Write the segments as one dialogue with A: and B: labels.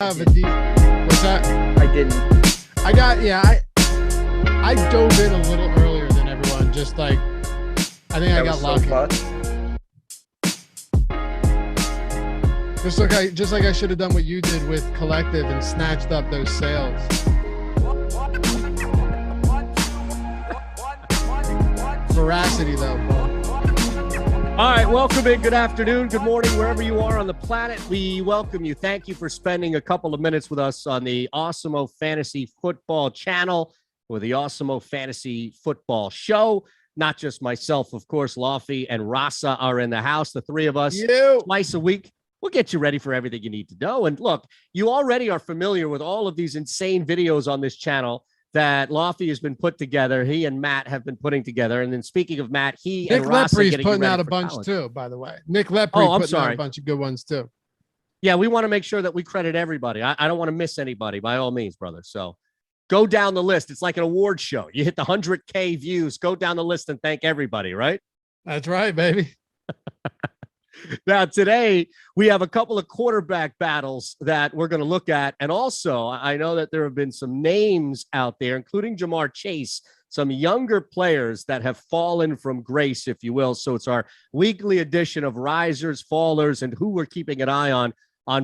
A: have a deep. What's that?
B: I didn't.
A: I dove in a little earlier than everyone. Just like, I think I got lucky. Just like I should have done what you did with Collective and snatched up those sales. Veracity, though.
C: All right, welcome in. Good afternoon, good morning, wherever you are on the planet. We welcome you. Thank you for spending a couple of minutes with us on the Awesemo Fantasy Football channel or the Awesemo Fantasy Football Show. Not just myself, of course. Laffy and Rasa are in the house. The three of us twice a week. We'll get you ready for everything you need to know. And look, you already are familiar with all of these insane videos on this channel that Laffy has been put together. He and Matt have been putting together. And then speaking of Matt,
A: Nick Leprey's putting out a bunch too, by the way. Nick Lepre putting out a bunch of good ones too.
C: Yeah, we want to make sure that we credit everybody. I don't want to miss anybody by all means, brother. So go down the list. It's like an award show. You hit the 100K views, go down the list and thank everybody, right?
A: That's right, baby.
C: Now, today, we have a couple of quarterback battles that we're going to look at. And also, I know that there have been some names out there, including Jamar Chase, some younger players that have fallen from grace, if you will. So it's our weekly edition of Risers, Fallers, and who we're keeping an eye on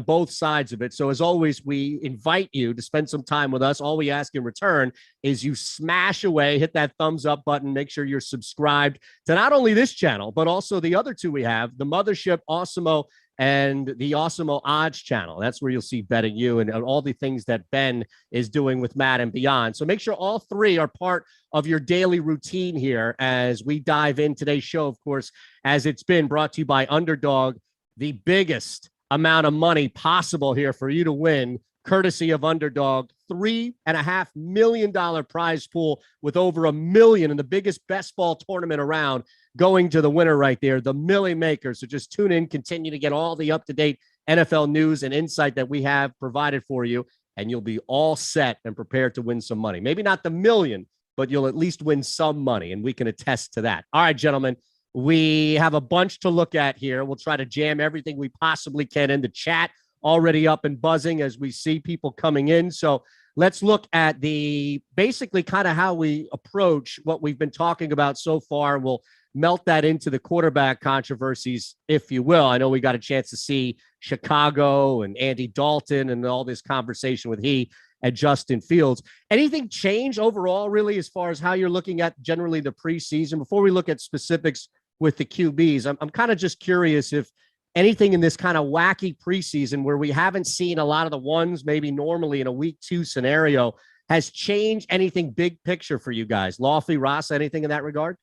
C: both sides of it. So as always, we invite you to spend some time with us. All we ask in return is you smash away, hit that thumbs up button, make sure you're subscribed to not only this channel, but also the other two we have, the Mothership, Awesemo, and the Awesemo Odds channel. That's where you'll see Betting You and all the things that Ben is doing with Matt and beyond. So make sure all three are part of your daily routine here as we dive in today's show, of course, as it's been brought to you by Underdog, the biggest amount of money possible here for you to win, courtesy of Underdog. $3.5 million prize pool with over $1 million in the biggest best ball tournament around going to the winner right there, the Millie Makers. So just tune in, continue to get all the up-to-date NFL news and insight that we have provided for you, and you'll be all set and prepared to win some money. Maybe not the million, but you'll at least win some money, and we can attest to that. All right, gentlemen. We have a bunch to look at here. We'll try to jam everything we possibly can in the chat, already up and buzzing as we see people coming in. So let's look at basically kind of how we approach what we've been talking about so far. We'll melt that into the quarterback controversies, if you will. I know we got a chance to see Chicago and Andy Dalton and all this conversation with he and Justin Fields. Anything change overall, really, as far as how you're looking at generally the preseason? Before we look at specifics with the QBs, I'm kind of just curious if anything in this kind of wacky preseason where we haven't seen a lot of the ones maybe normally in a week 2 scenario has changed anything big picture for you guys. Laffy, Ross, anything in that regard?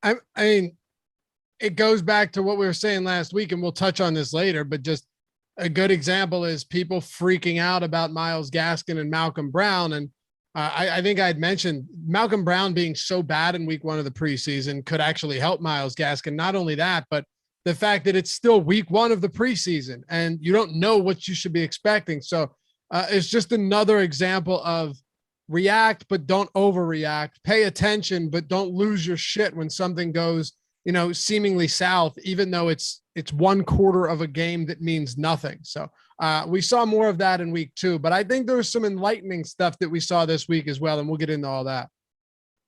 A: I mean, it goes back to what we were saying last week, and we'll touch on this later, but just a good example is people freaking out about Myles Gaskin and Malcolm Brown. And I think I'd mentioned Malcolm Brown being so bad in week 1 of the preseason could actually help Myles Gaskin. Not only that, but the fact that it's still week 1 of the preseason and you don't know what you should be expecting. So it's just another example of react, but don't overreact. Pay attention, but don't lose your shit when something goes, seemingly south, even though it's 1/4 of a game that means nothing. So we saw more of that in week 2, but I think there was some enlightening stuff that we saw this week as well. And we'll get into all that.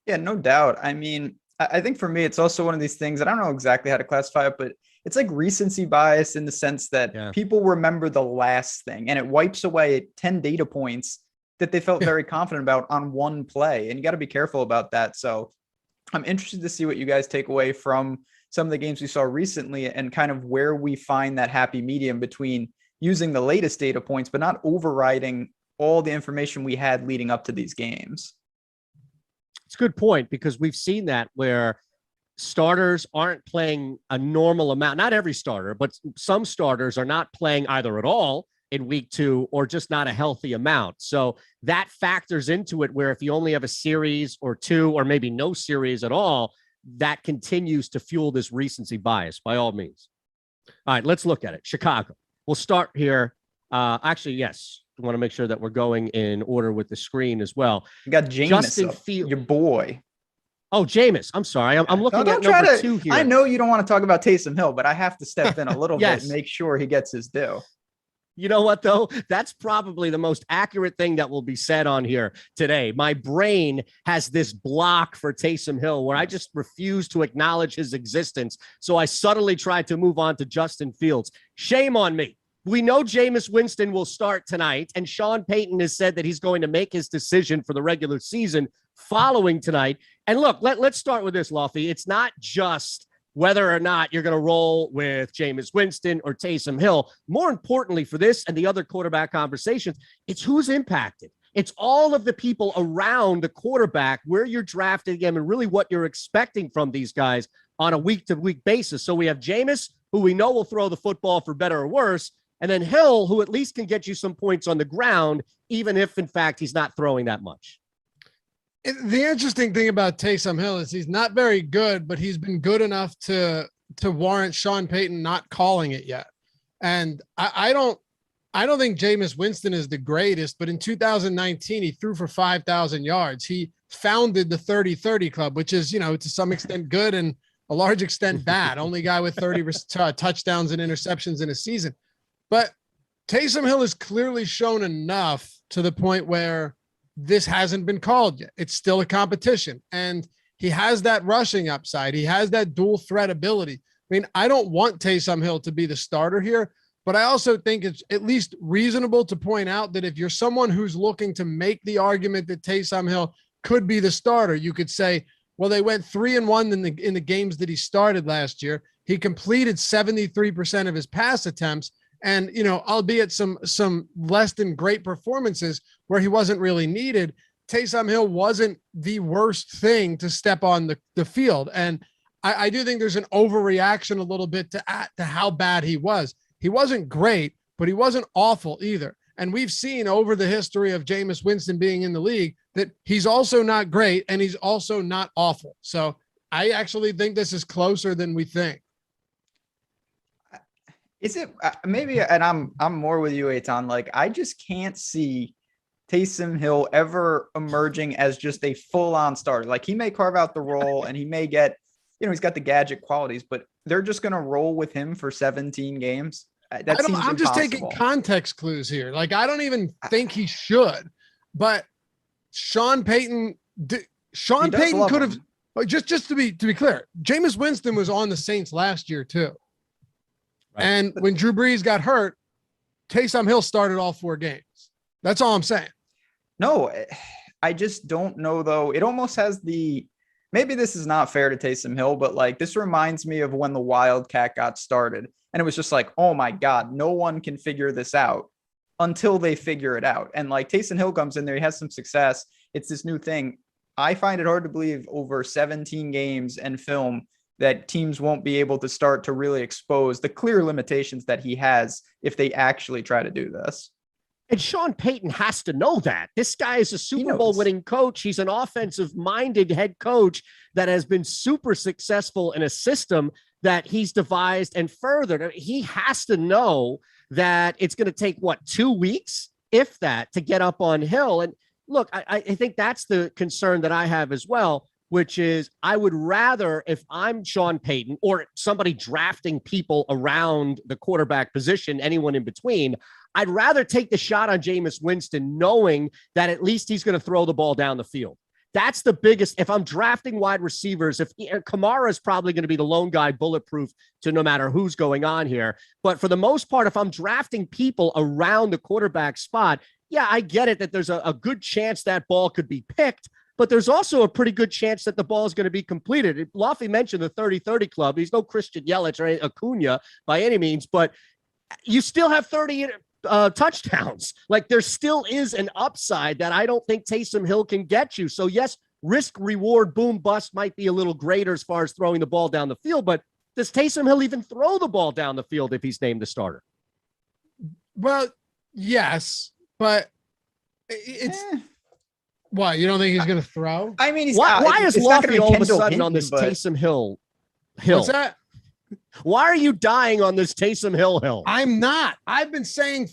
B: Yeah, no doubt. I mean, I think for me, it's also one of these things, and I don't know exactly how to classify it, but it's like recency bias in the sense that people remember the last thing and it wipes away 10 data points that they felt very confident about on one play. And you got to be careful about that. So I'm interested to see what you guys take away from some of the games we saw recently and kind of where we find that happy medium between using the latest data points, but not overriding all the information we had leading up to these games.
C: It's a good point because we've seen that where starters aren't playing a normal amount. Not every starter, but some starters are not playing either at all in week 2 or just not a healthy amount. So that factors into it where if you only have a series or 2 or maybe no series at all, that continues to fuel this recency bias by all means. All right, let's look at it. Chicago. We'll start here. Actually, yes. I want to make sure that we're going in order with the screen as well.
B: You got Jameis, your boy.
C: Oh, Jameis. I'm sorry. I'm looking at number 2 here.
B: I know you don't want to talk about Taysom Hill, but I have to step in a little bit and make sure he gets his due.
C: You know what, though? That's probably the most accurate thing that will be said on here today. My brain has this block for Taysom Hill where I just refuse to acknowledge his existence. So I subtly tried to move on to Justin Fields. Shame on me. We know Jameis Winston will start tonight, and Sean Payton has said that he's going to make his decision for the regular season following tonight. And look, let's start with this, Luffy. It's not just whether or not you're going to roll with Jameis Winston or Taysom Hill. More importantly for this and the other quarterback conversations, it's who's impacted. It's all of the people around the quarterback, where you're drafting them, and really what you're expecting from these guys on a week-to-week basis. So we have Jameis, who we know will throw the football for better or worse, and then Hill, who at least can get you some points on the ground, even if, in fact, he's not throwing that much.
A: The interesting thing about Taysom Hill is he's not very good, but he's been good enough to warrant Sean Payton not calling it yet. And I don't think Jameis Winston is the greatest, but in 2019, he threw for 5,000 yards. He founded the 30-30 club, which is, to some extent good and a large extent bad. Only guy with 30 touchdowns and interceptions in a season. But Taysom Hill has clearly shown enough to the point where this hasn't been called yet. It's still a competition, and he has that rushing upside. He has that dual threat ability. I mean, I don't want Taysom Hill to be the starter here, but I also think it's at least reasonable to point out that if you're someone who's looking to make the argument that Taysom Hill could be the starter, you could say, well, they went 3-1 in the games that he started last year. He completed 73% of his pass attempts. And, albeit some less than great performances where he wasn't really needed, Taysom Hill wasn't the worst thing to step on the field. And I do think there's an overreaction a little bit to how bad he was. He wasn't great, but he wasn't awful either. And we've seen over the history of Jameis Winston being in the league that he's also not great and he's also not awful. So I actually think this is closer than we think.
B: Is it maybe, and I'm more with you, Eitan, like I just can't see Taysom Hill ever emerging as just a full-on starter. Like he may carve out the role and he may get, he's got the gadget qualities, but they're just going to roll with him for 17 games. That seems
A: I'm just taking context clues here. Like I don't even think he should, but Sean Payton could have, just to be clear, Jameis Winston was on the Saints last year too. Right. And when Drew Brees got hurt, Taysom Hill started all 4 games. That's all I'm saying.
B: No, I just don't know, though. It almost has maybe this is not fair to Taysom Hill, but like this reminds me of when the Wildcat got started. And it was just like, oh my God, no one can figure this out until they figure it out. And like Taysom Hill comes in there, he has some success. It's this new thing. I find it hard to believe over 17 games and film that teams won't be able to start to really expose the clear limitations that he has if they actually try to do this.
C: And Sean Payton has to know that. This guy is a Super Bowl winning coach. He's an offensive-minded head coach that has been super successful in a system that he's devised and furthered. He has to know that it's going to take, 2 weeks, if that, to get up on Hill. And look, I think that's the concern that I have as well, which is I would rather, if I'm Sean Payton or somebody drafting people around the quarterback position, anyone in between, I'd rather take the shot on Jameis Winston knowing that at least he's going to throw the ball down the field. That's the biggest. If I'm drafting wide receivers, if Kamara is probably going to be the lone guy bulletproof to no matter who's going on here. But for the most part, if I'm drafting people around the quarterback spot, yeah, I get it that there's a good chance that ball could be picked. But there's also a pretty good chance that the ball is going to be completed. Lofty mentioned the 30-30 club. He's no Christian Yelich or Acuna by any means, but you still have 30 touchdowns. Like there still is an upside that I don't think Taysom Hill can get you. So yes, risk reward, boom, bust might be a little greater as far as throwing the ball down the field, but does Taysom Hill even throw the ball down the field if he's named the starter?
A: Well, yes, but it's... Why? You don't think he's going to throw?
B: I mean,
C: why is Lofty all of a sudden on this Taysom Hill?
A: What's that?
C: Why are you dying on this Taysom Hill?
A: I'm not. I've been saying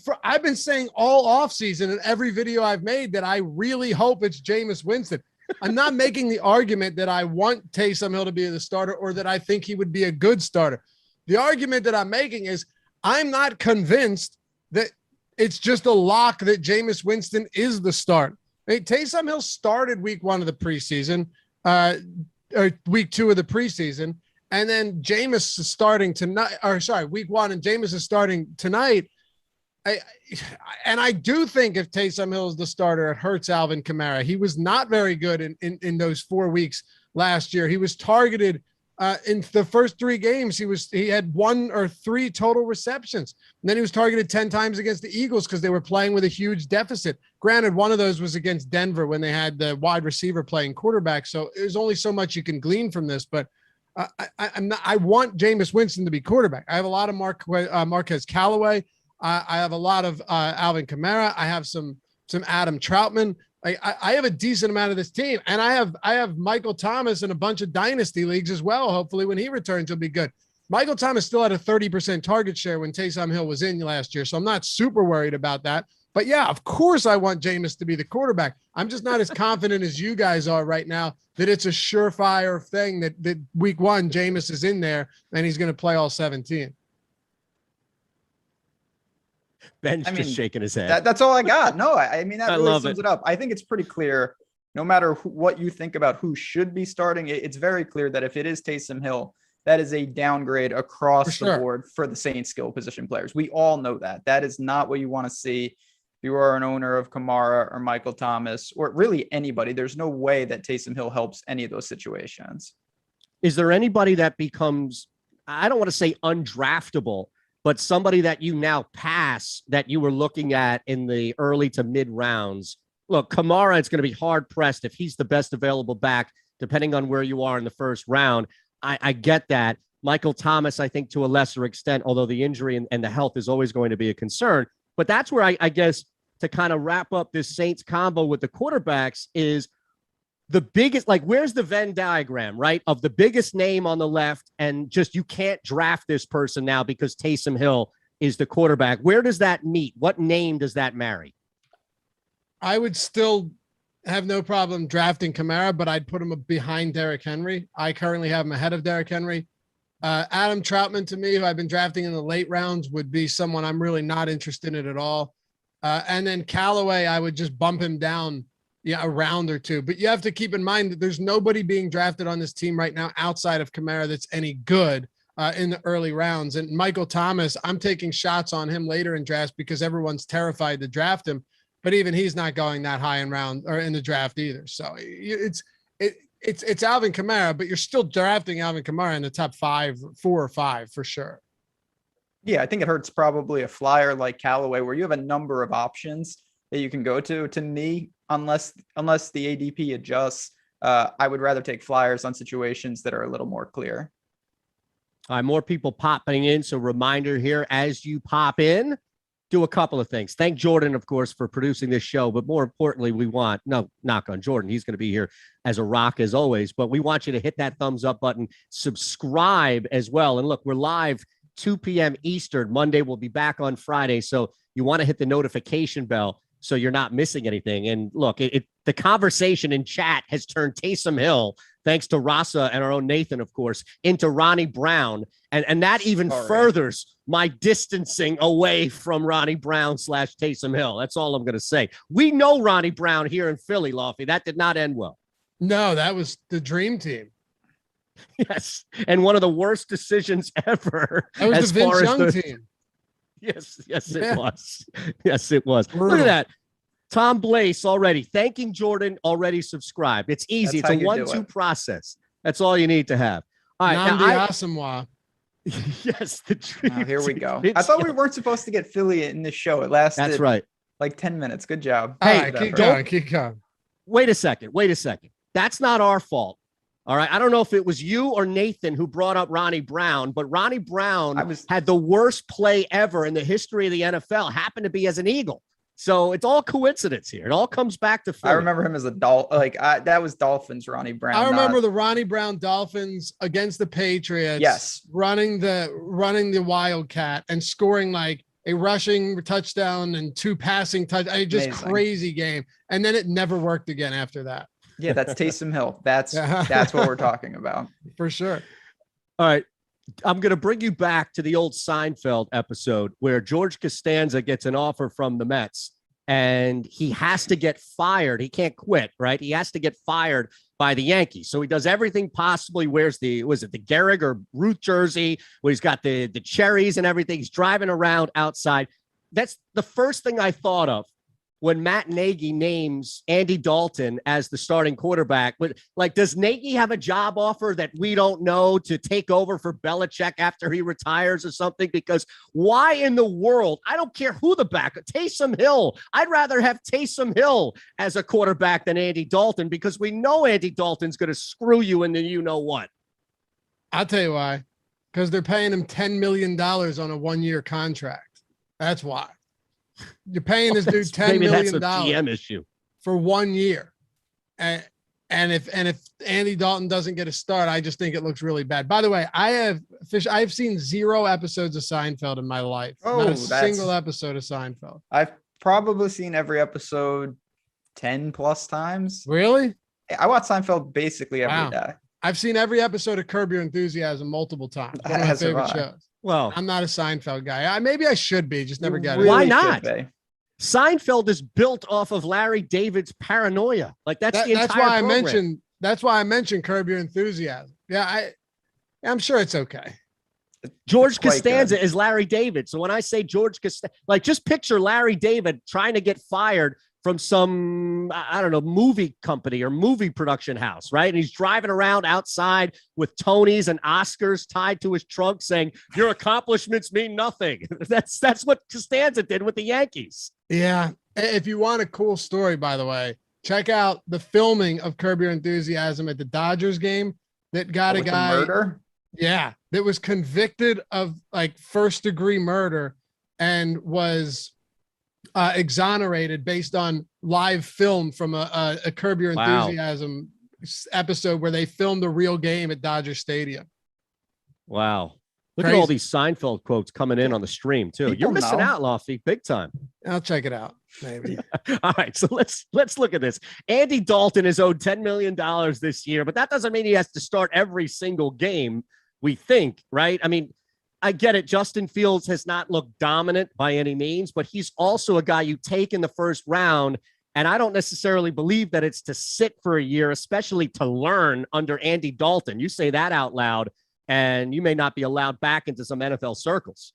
A: all offseason in every video I've made that I really hope it's Jameis Winston. I'm not making the argument that I want Taysom Hill to be the starter or that I think he would be a good starter. The argument that I'm making is I'm not convinced that it's just a lock that Jameis Winston is the start. Hey, Taysom Hill started week 1 of the preseason, or week 2 of the preseason, and then Jameis is starting tonight, week 1, and Jameis is starting tonight. I do think if Taysom Hill is the starter, it hurts Alvin Kamara. He was not very good in those 4 weeks last year. He was targeted in the first 3 games. He had 1 or 3 total receptions. And then he was targeted 10 times against the Eagles because they were playing with a huge deficit. Granted, one of those was against Denver when they had the wide receiver playing quarterback. So there's only so much you can glean from this, but I want Jameis Winston to be quarterback. I have a lot of Marquez Callaway. I have a lot of Alvin Kamara. I have some Adam Troutman. I have a decent amount of this team, and I have Michael Thomas in a bunch of dynasty leagues as well. Hopefully when he returns, he'll be good. Michael Thomas still had a 30% target share when Taysom Hill was in last year, so I'm not super worried about that. But yeah, of course I want Jameis to be the quarterback. I'm just not as confident as you guys are right now that it's a surefire thing that week 1 Jameis is in there and he's going to play all 17.
C: Ben's just shaking his head.
B: That's all I got. No, I mean, that really sums it up. I think it's pretty clear, no matter what you think about who should be starting, it's very clear that if it is Taysom Hill, that is a downgrade across the board for the Saints skill position players. We all know that. That is not what you want to see if you are an owner of Kamara or Michael Thomas or really anybody. There's no way that Taysom Hill helps any of those situations.
C: Is there anybody that becomes, I don't want to say undraftable, but somebody that you now pass that you were looking at in the early to mid rounds? Look, Kamara, it's going to be hard pressed if he's the best available back, depending on where you are in the first round. I get that. Michael Thomas, I think to a lesser extent, although the injury and the health is always going to be a concern. But that's where I guess to kind of wrap up this Saints combo with the quarterbacks is the biggest, like, where's the Venn diagram, right? Of the biggest name on the left, and just you can't draft this person now because Taysom Hill is the quarterback. Where does that meet? What name does that marry?
A: I would still have no problem drafting Kamara, but I'd put him behind Derrick Henry. I currently have him ahead of Derrick Henry. Adam Troutman, to me, who I've been drafting in the late rounds, would be someone I'm really not interested in at all. And then Callaway, I would just bump him down a round or 2. But you have to keep in mind that there's nobody being drafted on this team right now outside of Kamara that's any good in the early rounds. And Michael Thomas, I'm taking shots on him later in drafts because everyone's terrified to draft him. But even he's not going that high in round or in the draft either. So it's Alvin Kamara, but you're still drafting Alvin Kamara in the top 4 or 5 for sure.
B: Yeah, I think it hurts probably a flyer like Callaway where you have a number of options that you can go to. To me, unless the ADP adjusts, I would rather take flyers on situations that are a little more clear.
C: All right, more people popping in. So reminder here, as you pop in, do a couple of things. Thank Jordan, of course, for producing this show. But more importantly, knock on Jordan. He's going to be here as a rock as always. But we want you to hit that thumbs up button, subscribe as well. And look, we're live 2 p.m. Eastern. Monday, we'll be back on Friday. So you want to hit the notification bell so you're not missing anything. And look, the conversation in chat has turned Taysom Hill, thanks to Rasa and our own Nathan, of course, into Ronnie Brown. And that even furthers my distancing away from Ronnie Brown / Taysom Hill. That's all I'm going to say. We know Ronnie Brown here in Philly, Lofty. That did not end well.
A: No, that was the dream team.
C: Yes. And one of the worst decisions ever.
A: That was the Vince Young team.
C: Yes, it was. Yes, it was. Look at that. Tom Blaze already thanking Jordan, already subscribed. It's easy. It's a 1-2 process. That's all you need to have. All right.
A: Awesemo.
C: Yes, the dream.
B: Here we go. I thought we weren't supposed to get Philly in this show. It lasted.
C: That's right.
B: Like 10 minutes. Good job.
A: Hey, keep going.
C: Wait a second. That's not our fault. All right. I don't know if it was you or Nathan who brought up Ronnie Brown, but Ronnie Brown had the worst play ever in the history of the NFL. Happened to be as an Eagle. So it's all coincidence here. It all comes back to Philly.
B: I remember him as a that was Dolphins, Ronnie Brown.
A: I remember the Ronnie Brown Dolphins against the Patriots.
B: Yes.
A: Running the Wildcat and scoring like a rushing touchdown and 2 passing touchdowns. Just amazing. Crazy game. And then it never worked again after that.
B: Yeah, that's Taysom Hill. That's what we're talking about.
A: For sure.
C: All right. I'm going to bring you back to the old Seinfeld episode where George Costanza gets an offer from the Mets and he has to get fired. He can't quit, right? He has to get fired by the Yankees. So he does everything possible. He wears the Gehrig or Ruth jersey where he's got the cherries and everything. He's driving around outside. That's the first thing I thought of when Matt Nagy names Andy Dalton as the starting quarterback. But like, does Nagy have a job offer that we don't know to take over for Belichick after he retires or something? Because why in the world? I don't care who the back, Taysom Hill. I'd rather have Taysom Hill as a quarterback than Andy Dalton because we know Andy Dalton's going to screw you in the you-know-what.
A: I'll tell you why. Because they're paying him $10 million on a one-year contract. That's why. You're paying this dude $10 million
C: GM issue
A: for 1 year. And if Andy Dalton doesn't get a start, I just think it looks really bad. By the way, I've seen 0 episodes of Seinfeld in my life. Not a single episode of Seinfeld.
B: I've probably seen every episode 10 plus times.
A: Really?
B: I watch Seinfeld basically every day.
A: I've seen every episode of Curb Your Enthusiasm multiple times. One of my favorite shows.
C: Well,
A: I'm not a Seinfeld guy. Maybe I should be, just never get it.
C: Why not? Seinfeld is built off of Larry David's paranoia. Like that's the entire program.
A: That's why I mentioned Curb Your Enthusiasm. Yeah, I'm sure it's okay.
C: George Costanza is Larry David. So when I say George Costanza, like just picture Larry David trying to get fired from some, I don't know, movie company or movie production house, right? And he's driving around outside with Tonys and Oscars tied to his trunk saying, your accomplishments mean nothing. That's what Costanza did with the Yankees.
A: Yeah. If you want a cool story, by the way, check out the filming of Curb Your Enthusiasm at the Dodgers game that got a guy.
B: Murder?
A: Yeah. That was convicted of like first-degree murder and was exonerated based on live film from a Curb Your Enthusiasm episode where they filmed a real game at Dodger Stadium.
C: Wow. Look at all these Seinfeld quotes coming in on the stream too. You're missing out, Lofty, big time.
A: I'll check it out. Maybe.
C: All right. So let's look at this. Andy Dalton is owed $10 million this year, but that doesn't mean he has to start every single game, we think, right? I mean, I get it. Justin Fields has not looked dominant by any means, but he's also a guy you take in the first round. And I don't necessarily believe that it's to sit for a year, especially to learn under Andy Dalton. You say that out loud, and you may not be allowed back into some NFL circles.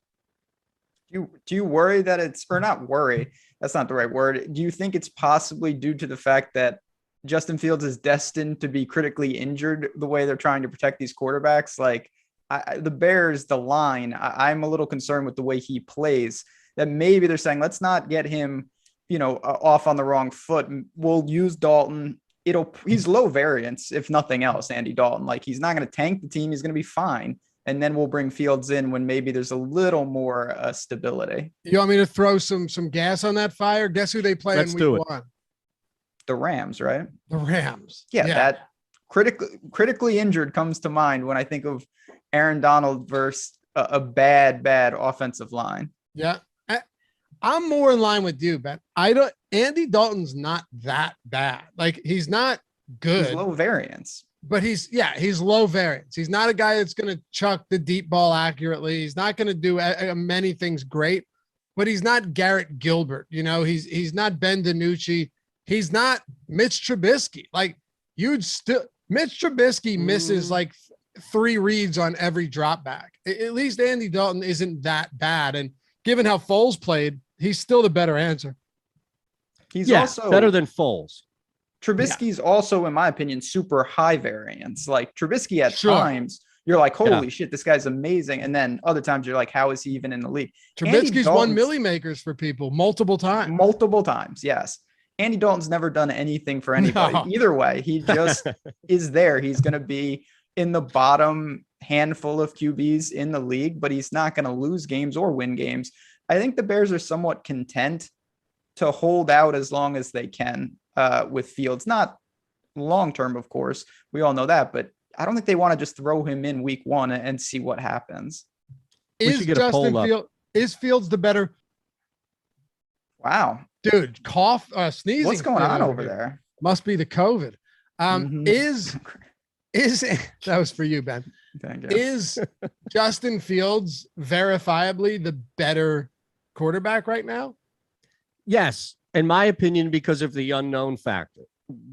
B: Do you worry that it's, or not worry, that's not the right word. Do you think it's possibly due to the fact that Justin Fields is destined to be critically injured the way they're trying to protect these quarterbacks? Like, the Bears, the line, I'm a little concerned with the way he plays, that maybe they're saying, let's not get him, off on the wrong foot. We'll use Dalton. He's low variance, if nothing else, Andy Dalton. Like, he's not going to tank the team. He's going to be fine. And then we'll bring Fields in when maybe there's a little more stability. You
A: want me to throw some gas on that fire? Guess who they play in week 1?
B: The Rams, right?
A: The Rams.
B: Yeah. That critically injured comes to mind when I think of Aaron Donald versus a bad offensive line.
A: Yeah. I'm more in line with you, Ben. Andy Dalton's not that bad. Like, he's not good.
B: He's low variance.
A: But he's low variance. He's not a guy that's going to chuck the deep ball accurately. He's not going to do many things great, but he's not Garrett Gilbert. He's not Ben DiNucci. He's not Mitch Trubisky. Like, Mitch Trubisky misses like 3 reads on every drop back. At least Andy Dalton isn't that bad. And given how Foles played, he's still the better answer.
B: He's also
C: better than Foles.
B: Trubisky's also, in my opinion, super high variance. Like, Trubisky at times, you're like, holy shit, this guy's amazing. And then other times you're like, how is he even in the league?
A: Trubisky's won milli makers for people multiple times.
B: Multiple times, yes. Andy Dalton's never done anything for anybody. No. Either way, he just is there. He's going to be in the bottom handful of QBs in the league, but he's not going to lose games or win games. I think the Bears are somewhat content to hold out as long as they can with Fields. Not long-term, of course. We all know that, but I don't think they want to just throw him in week 1 and see what happens.
A: Is Fields the better?
B: Wow.
A: Dude, sneezing.
B: What's going on over there?
A: Must be the COVID. Is that was for you, Ben.
B: Thank you.
A: Is Justin Fields verifiably the better quarterback right now?
C: Yes, in my opinion, because of the unknown factor.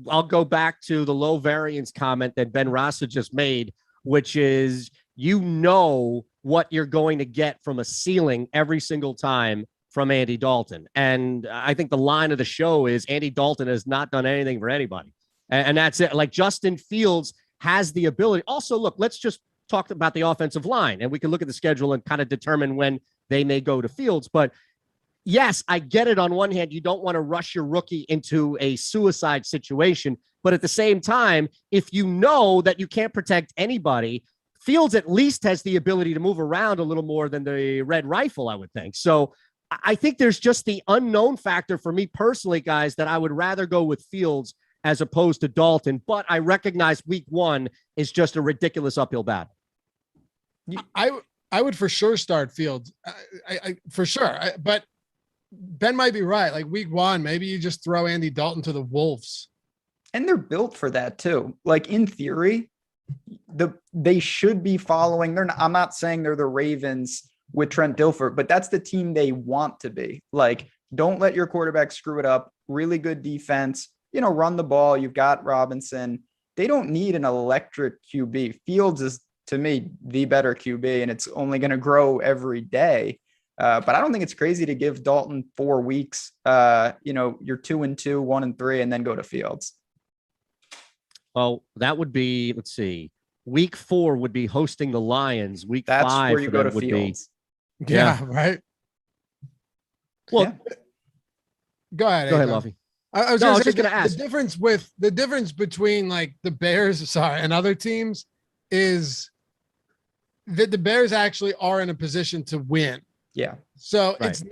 C: I'll go back to the low variance comment that Ben Rasa just made, which is, you know what you're going to get from a ceiling every single time from Andy Dalton. And I think the line of the show is Andy Dalton has not done anything for anybody. And that's it. Like, Justin Fields has the ability. Also, look, let's just talk about the offensive line, and we can look at the schedule and kind of determine when they may go to Fields. But yes, I get it. On one hand, you don't want to rush your rookie into a suicide situation. But at the same time, if you know that you can't protect anybody, Fields at least has the ability to move around a little more than the Red Rifle, I would think. So I think there's just the unknown factor for me personally, guys, that I would rather go with Fields as opposed to Dalton. But I recognize week one is just a ridiculous uphill battle.
A: I would for sure start Fields. I for sure. But Ben might be right. Like, week one, maybe you just throw Andy Dalton to the wolves.
B: And they're built for that too. Like, in theory, they should be following. I'm not saying they're the Ravens with Trent Dilfer, but that's the team they want to be. Like, don't let your quarterback screw it up. Really good defense. Run the ball. You've got Robinson. They don't need an electric QB. Fields is, to me, the better QB, and it's only going to grow every day. But I don't think it's crazy to give Dalton 4 weeks. You're 2-2, 1-3, and then go to Fields.
C: Well, that would be, let's see, week 4 would be hosting the Lions. Week
B: That's
C: 5
B: where you go to Fields.
A: Yeah, right.
C: Well,
A: yeah. Go ahead,
C: Luffy.
A: I was just going to ask. The difference between like the Bears, and other teams is that the Bears actually are in a position to win.
B: Yeah.
A: So right. It's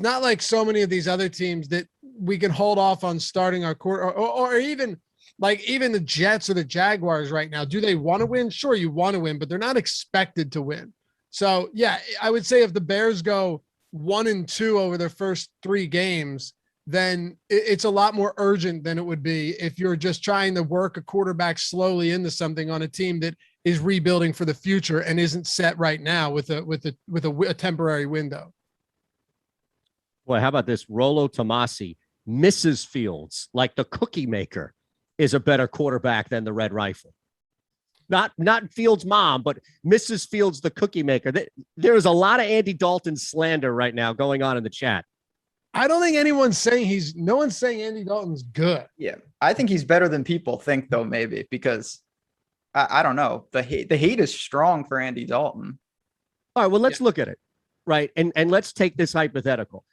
A: not like so many of these other teams that we can hold off on starting our quarter, or even the Jets or the Jaguars right now. Do they want to win? Sure, you want to win, but they're not expected to win. So yeah, I would say if the Bears go 1-2 over their first 3 games, then it's a lot more urgent than it would be if you're just trying to work a quarterback slowly into something on a team that is rebuilding for the future and isn't set right now with a temporary window.
C: Well, how about this? Rollo Tomasi, Mrs. Fields, like the cookie maker, is a better quarterback than the Red Rifle. Not Fields' mom, but Mrs. Fields, the cookie maker. There is a lot of Andy Dalton slander right now going on in the chat.
A: I don't think no one's saying Andy Dalton's good.
B: Yeah. I think he's better than people think, though, maybe, because I don't know. The hate is strong for Andy Dalton.
C: All right, well, let's look at it, right? And let's take this hypothetical.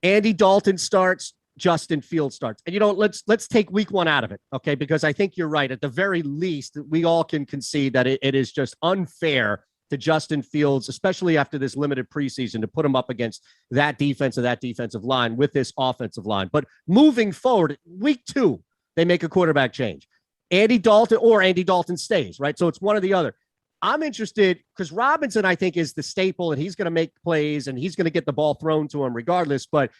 C: Andy Dalton starts, Justin Fields starts. And, let's take week 1 out of it, okay? Because I think you're right. At the very least, we all can concede that it is just unfair to Justin Fields, especially after this limited preseason, to put him up against that defense and that defensive line with this offensive line. But moving forward, week 2, they make a quarterback change. Andy Dalton stays, right? So it's one or the other. I'm interested because Robinson, I think, is the staple, and he's going to make plays and he's going to get the ball thrown to him regardless. But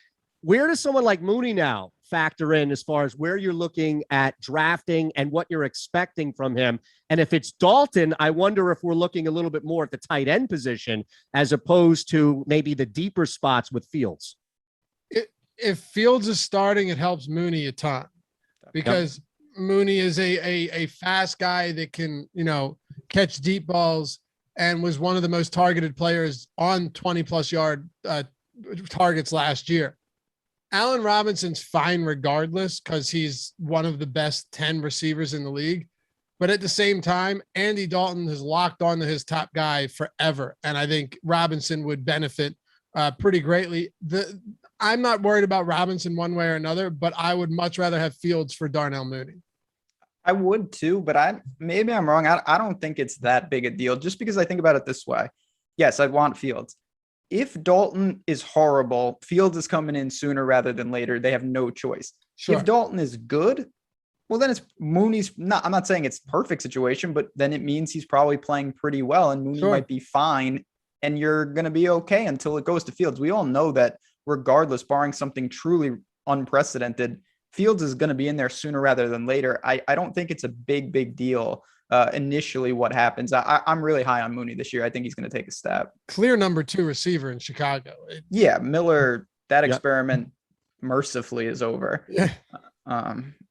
C: where does someone like Mooney now factor in as far as where you're looking at drafting and what you're expecting from him? And if it's Dalton, I wonder if we're looking a little bit more at the tight end position as opposed to maybe the deeper spots with Fields.
A: If Fields is starting, it helps Mooney a ton because Mooney is a fast guy that can, catch deep balls and was one of the most targeted players on 20+ yard targets last year. Allen Robinson's fine regardless because he's one of the best 10 receivers in the league. But at the same time, Andy Dalton has locked on to his top guy forever. And I think Robinson would benefit pretty greatly. I'm not worried about Robinson one way or another, but I would much rather have Fields for Darnell Mooney.
B: I would too, but maybe I'm wrong. I don't think it's that big a deal just because I think about it this way. Yes, I'd want Fields. If Dalton is horrible, Fields is coming in sooner rather than later. They have no choice. Sure. If Dalton is good, well, then it's Mooney's not. I'm not saying it's perfect situation, but then it means he's probably playing pretty well and Mooney might be fine and you're going to be okay until it goes to Fields. We all know that regardless, barring something truly unprecedented, Fields is going to be in there sooner rather than later. I don't think it's a big deal initially what happens. I'm really high on Mooney this year. I think he's going to take a step.
A: Clear number 2 receiver in Chicago.
B: Yeah, Miller, that experiment mercifully is over.
A: Yeah.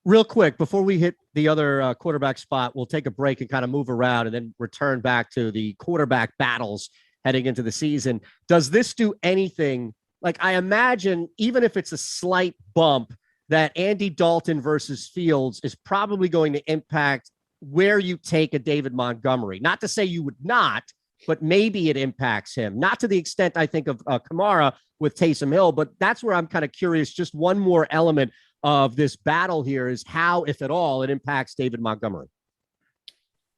C: Real quick, before we hit the other quarterback spot, we'll take a break and kind of move around and then return back to the quarterback battles heading into the season. Does this do anything? Like, I imagine, even if it's a slight bump, that Andy Dalton versus Fields is probably going to impact where you take a David Montgomery. Not to say you would not, but maybe it impacts him. Not to the extent I think of Kamara with Taysom Hill, but that's where I'm kind of curious. Just one more element of this battle here is how, if at all, it impacts David Montgomery.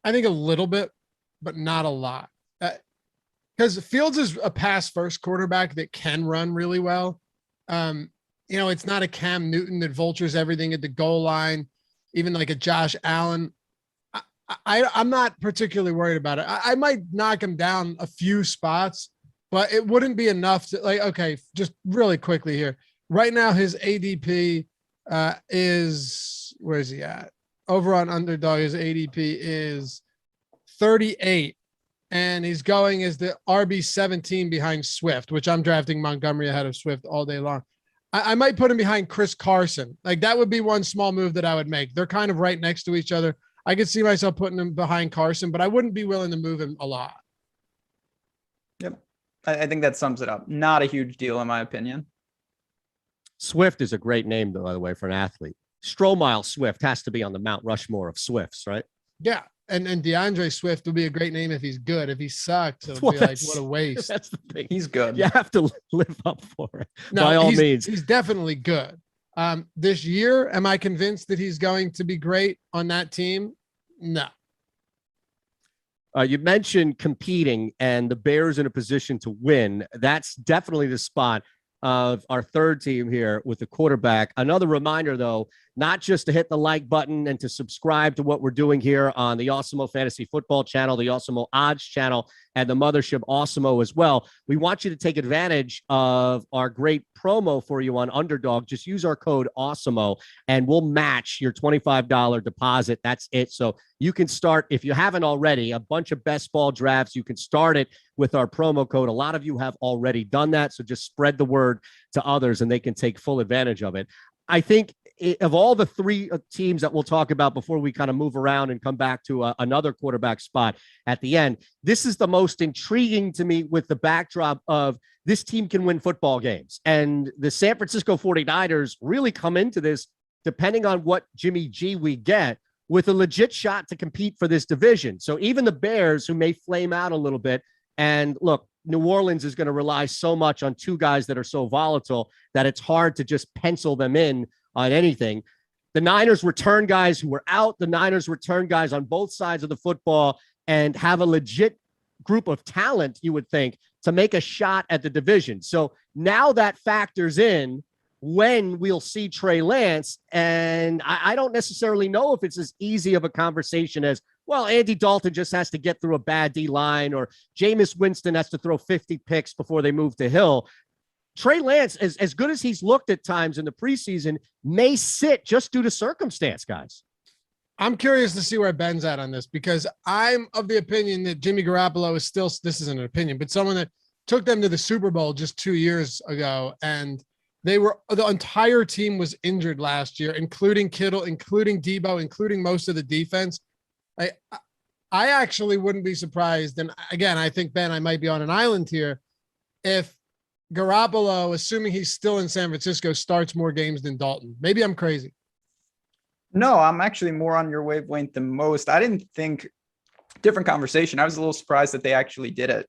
A: I think a little bit, but not a lot. Because Fields is a pass-first quarterback that can run really well. It's not a Cam Newton that vultures everything at the goal line, even like a Josh Allen. I'm not particularly worried about it. I might knock him down a few spots, but it wouldn't be enough to, like, okay, just really quickly here. Right now, his ADP is, where is he at? Over on Underdog, his ADP is 38, and he's going as the RB17 behind Swift, which I'm drafting Montgomery ahead of Swift all day long. I might put him behind Chris Carson. Like, that would be one small move that I would make. They're kind of right next to each other. I could see myself putting him behind Carson, but I wouldn't be willing to move him a lot.
B: Yep. I think that sums it up. Not a huge deal, in my opinion.
C: Swift is a great name, by the way, for an athlete. Stromile Swift has to be on the Mount Rushmore of Swifts, right?
A: Yeah. And DeAndre Swift would be a great name if he's good. If he sucks, it'll be like, what a waste.
C: That's the thing.
B: He's good.
C: You have to live up for it.
A: No,
C: by all means.
A: He's definitely good. This year, am I convinced that he's going to be great on that team? No.
C: You mentioned competing and the Bears in a position to win. That's definitely the spot of our third team here with the quarterback. Another reminder, though, not just to hit the like button and to subscribe to what we're doing here on the Awesemo Fantasy Football channel, the Awesemo Odds channel, and the mothership Awesemo as well. We want you to take advantage of our great promo for you on Underdog. Just use our code Awesemo and we'll match your $25 deposit. That's it. So you can start, if you haven't already, a bunch of best ball drafts. You can start it with our promo code. A lot of you have already done that. So just spread the word to others and they can take full advantage of it. I think of all the three teams that we'll talk about before we kind of move around and come back to another quarterback spot at the end, this is the most intriguing to me with the backdrop of this team can win football games. And the San Francisco 49ers really come into this, depending on what Jimmy G we get, with a legit shot to compete for this division. So even the Bears, who may flame out a little bit, and look, New Orleans is going to rely so much on two guys that are so volatile that it's hard to just pencil them in on anything. The Niners return guys who were out. The Niners return guys on both sides of the football and have a legit group of talent, you would think, to make a shot at the division. So now that factors in when we'll see Trey Lance. And I don't necessarily know if it's as easy of a conversation as, well, Andy Dalton just has to get through a bad D-line, or Jameis Winston has to throw 50 picks before they move to Hill. Trey Lance, as good as he's looked at times in the preseason, may sit just due to circumstance, guys.
A: I'm curious to see where Ben's at on this, because I'm of the opinion that Jimmy Garoppolo is still, this isn't an opinion, but someone that took them to the Super Bowl just 2 years ago, and the entire team was injured last year, including Kittle, including Debo, including most of the defense. I actually wouldn't be surprised. And again, I think, Ben, I might be on an island here, if Garoppolo, assuming he's still in San Francisco, starts more games than Dalton. Maybe I'm crazy.
B: No, I'm actually more on your wavelength than most. I didn't think, different conversation. I was a little surprised that they actually did it.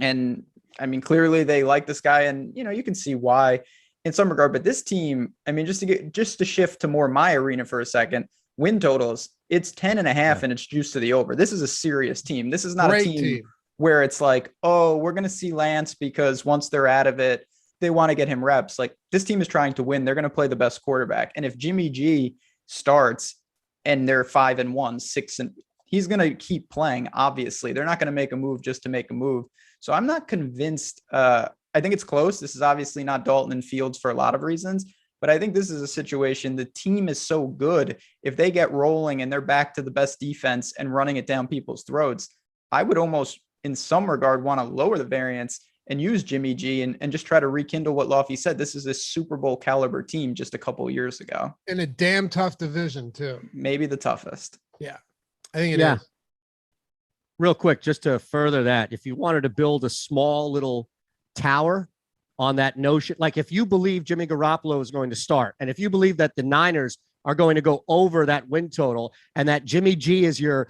B: And I mean, clearly they like this guy, and you can see why in some regard, but this team, I mean, just to shift to more my arena for a second, win totals, it's 10.5 and it's juiced to the over. This is a serious team. This is not
A: Great
B: a team where it's like, oh, we're going to see Lance because once they're out of it, they want to get him reps. Like, this team is trying to win. They're going to play the best quarterback. And if Jimmy G starts and they're 5-1, 6, and he's going to keep playing, obviously. They're not going to make a move just to make a move. So I'm not convinced. I think it's close. This is obviously not Dalton and Fields for a lot of reasons, But I think this is a situation, the team is so good. If they get rolling and they're back to the best defense and running it down people's throats, I would almost, in some regard, want to lower the variance and use Jimmy G and just try to rekindle what Lofty said. This is a Super Bowl caliber team just a couple of years ago.
A: In a damn tough division, too.
B: Maybe the toughest.
A: Yeah, I think it is.
C: Real quick, just to further that, if you wanted to build a small little tower on that notion, like if you believe Jimmy Garoppolo is going to start, and if you believe that the Niners are going to go over that win total, and that Jimmy G is your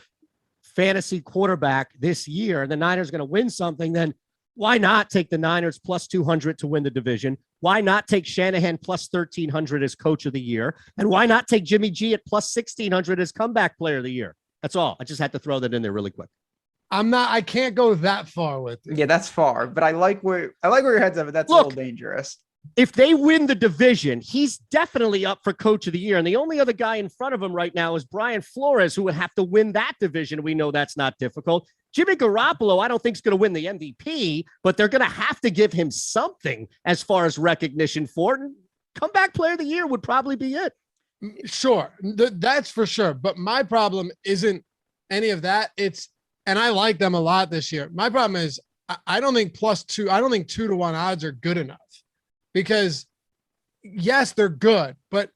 C: fantasy quarterback this year, and the Niners are going to win something, then why not take the Niners plus 200 to win the division? Why not take Shanahan plus 1,300 as coach of the year? And why not take Jimmy G at plus 1,600 as comeback player of the year? That's all. I just had to throw that in there really quick.
A: I can't go that far with it.
B: Yeah, that's far, but I like where your head's at, but that's a little dangerous.
C: If they win the division, he's definitely up for coach of the year. And the only other guy in front of him right now is Brian Flores, who would have to win that division. We know that's not difficult. Jimmy Garoppolo, I don't think is going to win the MVP, but they're going to have to give him something as far as recognition for it. And comeback player of the year would probably be it.
A: Sure. That's for sure. But my problem isn't any of that. And I like them a lot this year. My problem is I don't think 2-to-1 odds are good enough, because yes, they're good, but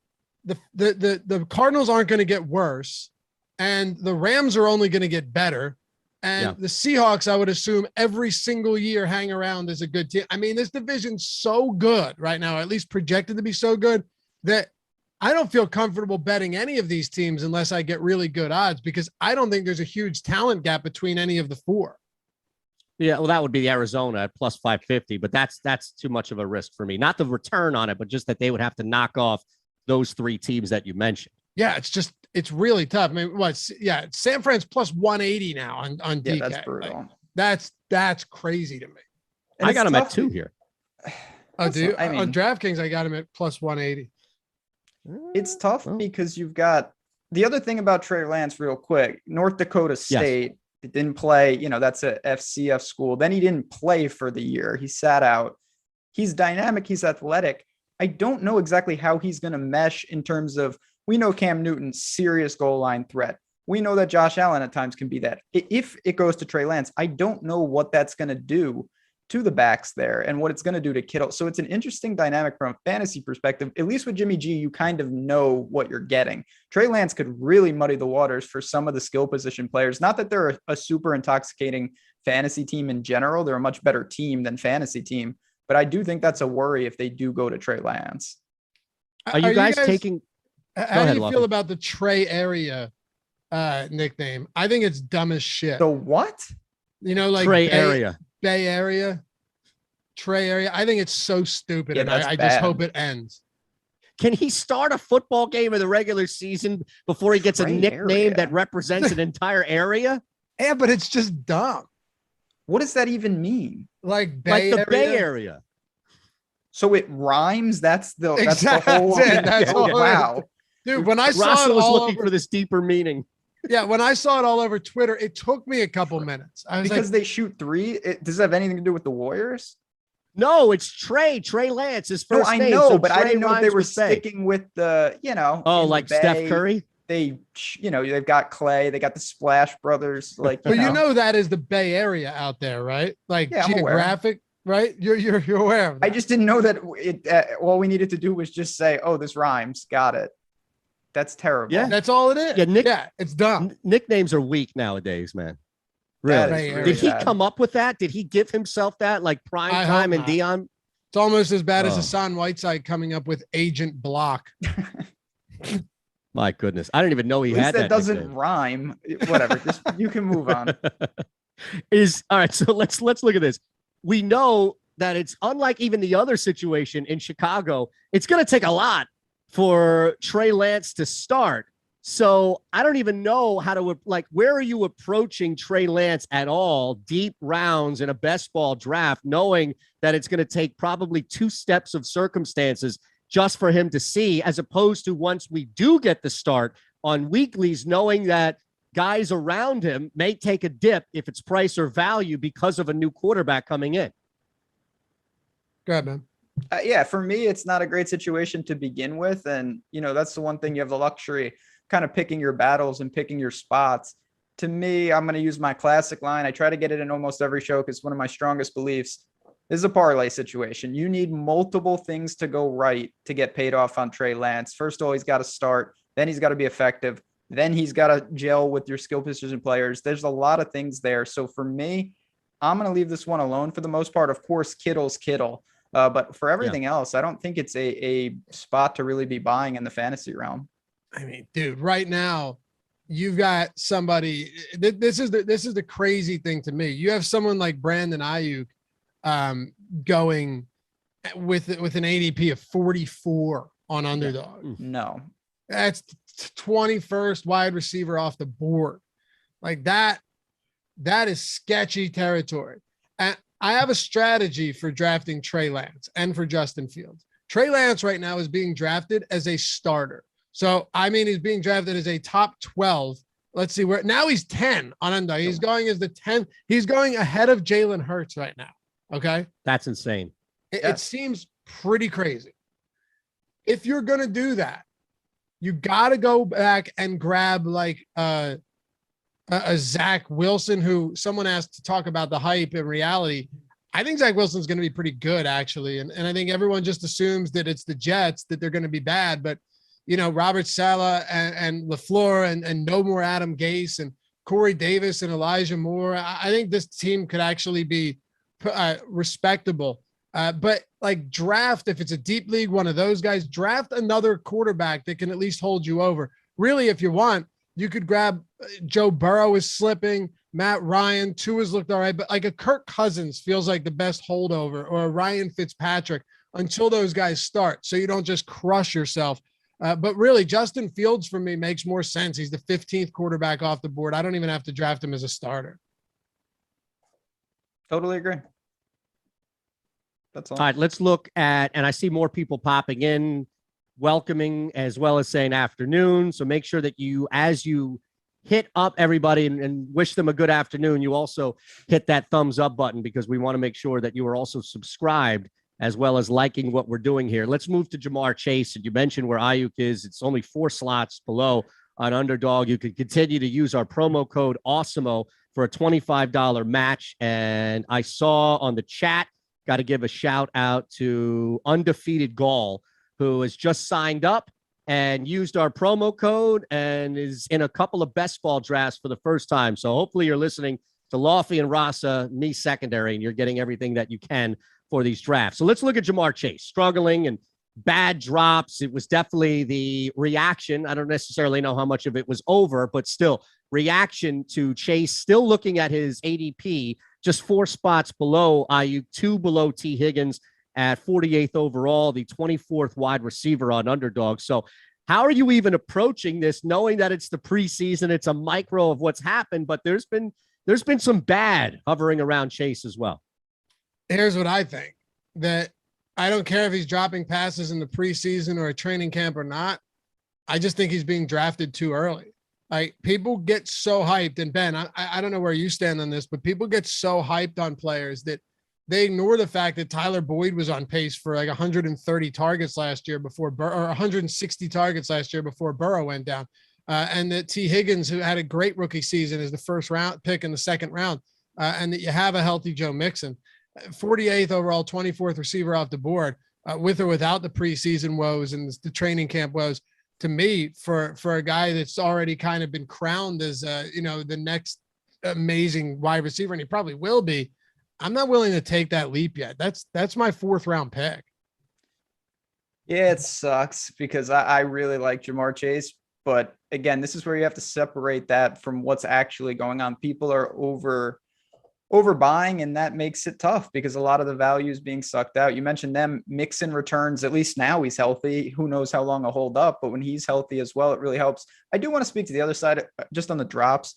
A: the Cardinals aren't going to get worse, and the Rams are only going to get better. And the Seahawks, I would assume, every single year hang around as a good team. I mean, this division's so good right now, at least projected to be so good, that I don't feel comfortable betting any of these teams unless I get really good odds, because I don't think there's a huge talent gap between any of the four.
C: Yeah, well, that would be Arizona at plus 550, but that's too much of a risk for me. Not the return on it, but just that they would have to knock off those three teams that you mentioned.
A: Yeah, it's really tough. I mean, San Fran's plus 180 now on DK.
B: That's brutal.
A: Like, that's crazy to me.
C: And I got him at 2 here.
A: Oh, do you? I mean, on DraftKings, I got him at plus 180.
B: It's tough because you've got the other thing about Trey Lance real quick. North Dakota State didn't play, that's a FCS school. Then he didn't play for the year. He sat out. He's dynamic. He's athletic. I don't know exactly how he's going to mesh in terms of, we know Cam Newton's serious goal line threat. We know that Josh Allen at times can be that. If it goes to Trey Lance, I don't know what that's going to do to the backs there and what it's going to do to Kittle. So it's an interesting dynamic from a fantasy perspective. At least with Jimmy G, you kind of know what you're getting. Trey Lance could really muddy the waters for some of the skill position players. Not that they're a super intoxicating fantasy team in general. They're a much better team than fantasy team, but I do think that's a worry if they do go to Trey Lance.
C: Are you guys taking?
A: How do you feel about the Trey area nickname? I think it's dumb as shit.
B: The what?
A: Like
C: Trey area.
A: Bay Area, Trey area. I think it's so stupid, and I just hope it ends.
C: Can he start a football game in the regular season before he gets a nickname that represents an entire area?
A: Yeah, but it's just dumb.
B: What does that even mean?
A: Like Bay
C: the
A: Area?
C: Bay Area.
B: So it rhymes. That's the whole.
A: That's all.
B: Wow,
A: dude. When I saw
C: Russell
A: it
C: was
A: all
C: looking for this deeper meaning.
A: Yeah, when I saw it all over Twitter, it took me a couple minutes. I was
B: because they shoot 3. Does it have anything to do with the Warriors?
C: No, it's Trey Lance, his first name.
B: I know,
C: so
B: but
C: Trey
B: I didn't know if they were
C: with
B: sticking with the,
C: like Steph Curry.
B: They've got Clay, they got the Splash Brothers, like.
A: But that is the Bay Area out there, right? Like geographic, right? You're aware of that.
B: I just didn't know that all we needed to do was just say, "Oh, this rhymes." Got it. That's terrible.
A: Yeah, that's all it is.
C: Yeah,
A: it's dumb.
C: Nicknames are weak nowadays, man. Really? Did he come up with that? Did he give himself that, like Prime Time and Dion?
A: It's almost as bad as Hassan Whiteside coming up with Agent Block.
C: My goodness, I didn't even know he had that.
B: That doesn't rhyme. Whatever. Just you can move on.
C: All right. So let's look at this. We know that it's unlike even the other situation in Chicago. It's going to take a lot for Trey Lance to start. So I don't even know how to, where are you approaching Trey Lance at all, deep rounds in a best ball draft, knowing that it's going to take probably 2 steps of circumstances just for him to see, as opposed to once we do get the start on weeklies, knowing that guys around him may take a dip if it's price or value because of a new quarterback coming in.
A: Go ahead, man.
B: Yeah, for me, it's not a great situation to begin with. And, that's the one thing you have the luxury kind of picking your battles and picking your spots. To me, I'm going to use my classic line. I try to get it in almost every show because one of my strongest beliefs is a parlay situation. You need multiple things to go right to get paid off on Trey Lance. First of all, he's got to start. Then he's got to be effective. Then he's got to gel with your skill position players. There's a lot of things there. So for me, I'm going to leave this one alone for the most part. Of course, Kittle's Kittle. But for everything else, I don't think it's a spot to really be buying in the fantasy realm.
A: I mean, dude, right now you've got somebody. This is the crazy thing to me. You have someone like Brandon Ayuk going with an ADP of 44 on Underdog.
B: No,
A: that's 21st wide receiver off the board. Like that is sketchy territory. And I have a strategy for drafting Trey Lance and for Justin Fields. Trey Lance right now is being drafted as a starter. So, I mean, he's being drafted as a top 12. Let's see where now he's 10 on Underdog. He's going as the 10th. He's going ahead of Jalen Hurts right now. Okay.
C: That's insane.
A: It seems pretty crazy. If you're going to do that, you got to go back and grab like a Zach Wilson, who someone asked to talk about the hype and reality. I think Zach Wilson's going to be pretty good, actually. And I think everyone just assumes that it's the Jets, that they're going to be bad. But, Robert Saleh and LaFleur and no more Adam Gase and Corey Davis and Elijah Moore. I think this team could actually be respectable. But like draft, if it's a deep league, one of those guys, draft another quarterback that can at least hold you over. Really, if you want, you could grab Joe Burrow is slipping, Matt Ryan, Tua's looked all right, but like a Kirk Cousins feels like the best holdover, or a Ryan Fitzpatrick until those guys start. So you don't just crush yourself. But really, Justin Fields for me makes more sense. He's the 15th quarterback off the board. I don't even have to draft him as a starter.
B: Totally agree. That's all.
C: All right, let's look at, and I see more people popping in, welcoming as well as saying afternoon. So make sure that you, as you hit up everybody and wish them a good afternoon, you also hit that thumbs up button, because we want to make sure that you are also subscribed as well as liking what we're doing here. Let's move to Jamar Chase. And you mentioned where Ayuk is. It's only 4 slots below on Underdog. You can continue to use our promo code Awesemo for a $25 match. And I saw on the chat, got to give a shout out to Undefeated Gall, who has just signed up and used our promo code and is in a couple of best ball drafts for the first time. So hopefully you're listening to Lofty and Rasa, me secondary, and you're getting everything that you can for these drafts. So let's look at Jamar Chase, struggling and bad drops. It was definitely the reaction. I don't necessarily know how much of it was over, but still reaction to Chase, still looking at his ADP, just 4 spots below Ayuk, 2 below T. Higgins at 48th overall, the 24th wide receiver on Underdog. So how are you even approaching this, knowing that it's the preseason, it's a micro of what's happened, but there's been some bad hovering around Chase as well.
A: Here's what I think, that I don't care if he's dropping passes in the preseason or a training camp or not. I just think he's being drafted too early. Like, people get so hyped, and Ben, I don't know where you stand on this, but people get so hyped on players that they ignore the fact that Tyler Boyd was on pace for like 130 targets last year or 160 targets last year before Burrow went down. And that T. Higgins, who had a great rookie season, is the first round pick in the second round. And that you have a healthy Joe Mixon, 48th overall, 24th receiver off the board, with or without the preseason woes and the training camp woes. To me, for a guy that's already kind of been crowned as the next amazing wide receiver, and he probably will be, I'm not willing to take that leap yet. That's my 4th round pick.
B: Yeah, it sucks because I really like Jamar Chase. But again, this is where you have to separate that from what's actually going on. People are overbuying, and that makes it tough because a lot of the value is being sucked out. You mentioned them. Mixon returns, at least now he's healthy. Who knows how long he'll hold up, but when he's healthy as well, it really helps. I do want to speak to the other side, just on the drops.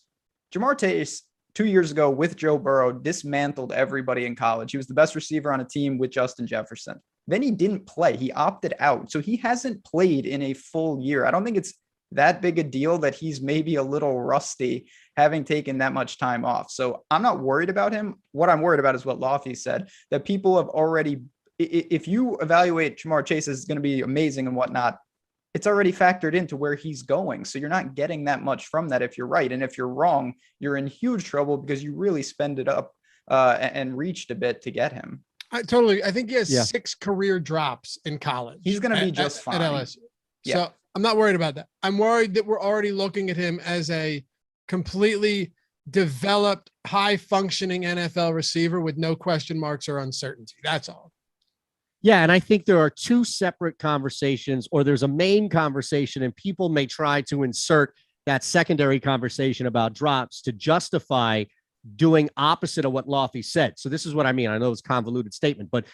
B: Jamar Chase, 2 years ago with Joe Burrow, dismantled everybody in college. He was the best receiver on a team with Justin Jefferson. Then he didn't play. He opted out. So he hasn't played in a full year. I don't think it's that big a deal that he's maybe a little rusty having taken that much time off. So I'm not worried about him. What I'm worried about is what Lofty said, that people have already if you evaluate Jamar Chase is going to be amazing and whatnot, it's already factored into where he's going. So you're not getting that much from that if you're right. And if you're wrong, you're in huge trouble because you really spend it up and reached a bit to get him.
A: I think he has 6 career drops in college.
B: He's going to be just fine.
A: At LSU. Yeah. So I'm not worried about that. I'm worried that we're already looking at him as a completely developed, high functioning NFL receiver with no question marks or uncertainty. That's all.
C: Yeah, and I think there are 2 separate conversations, or there's a main conversation, and people may try to insert that secondary conversation about drops to justify doing opposite of what Lofty said. So this is what I mean. I know it's a convoluted statement, but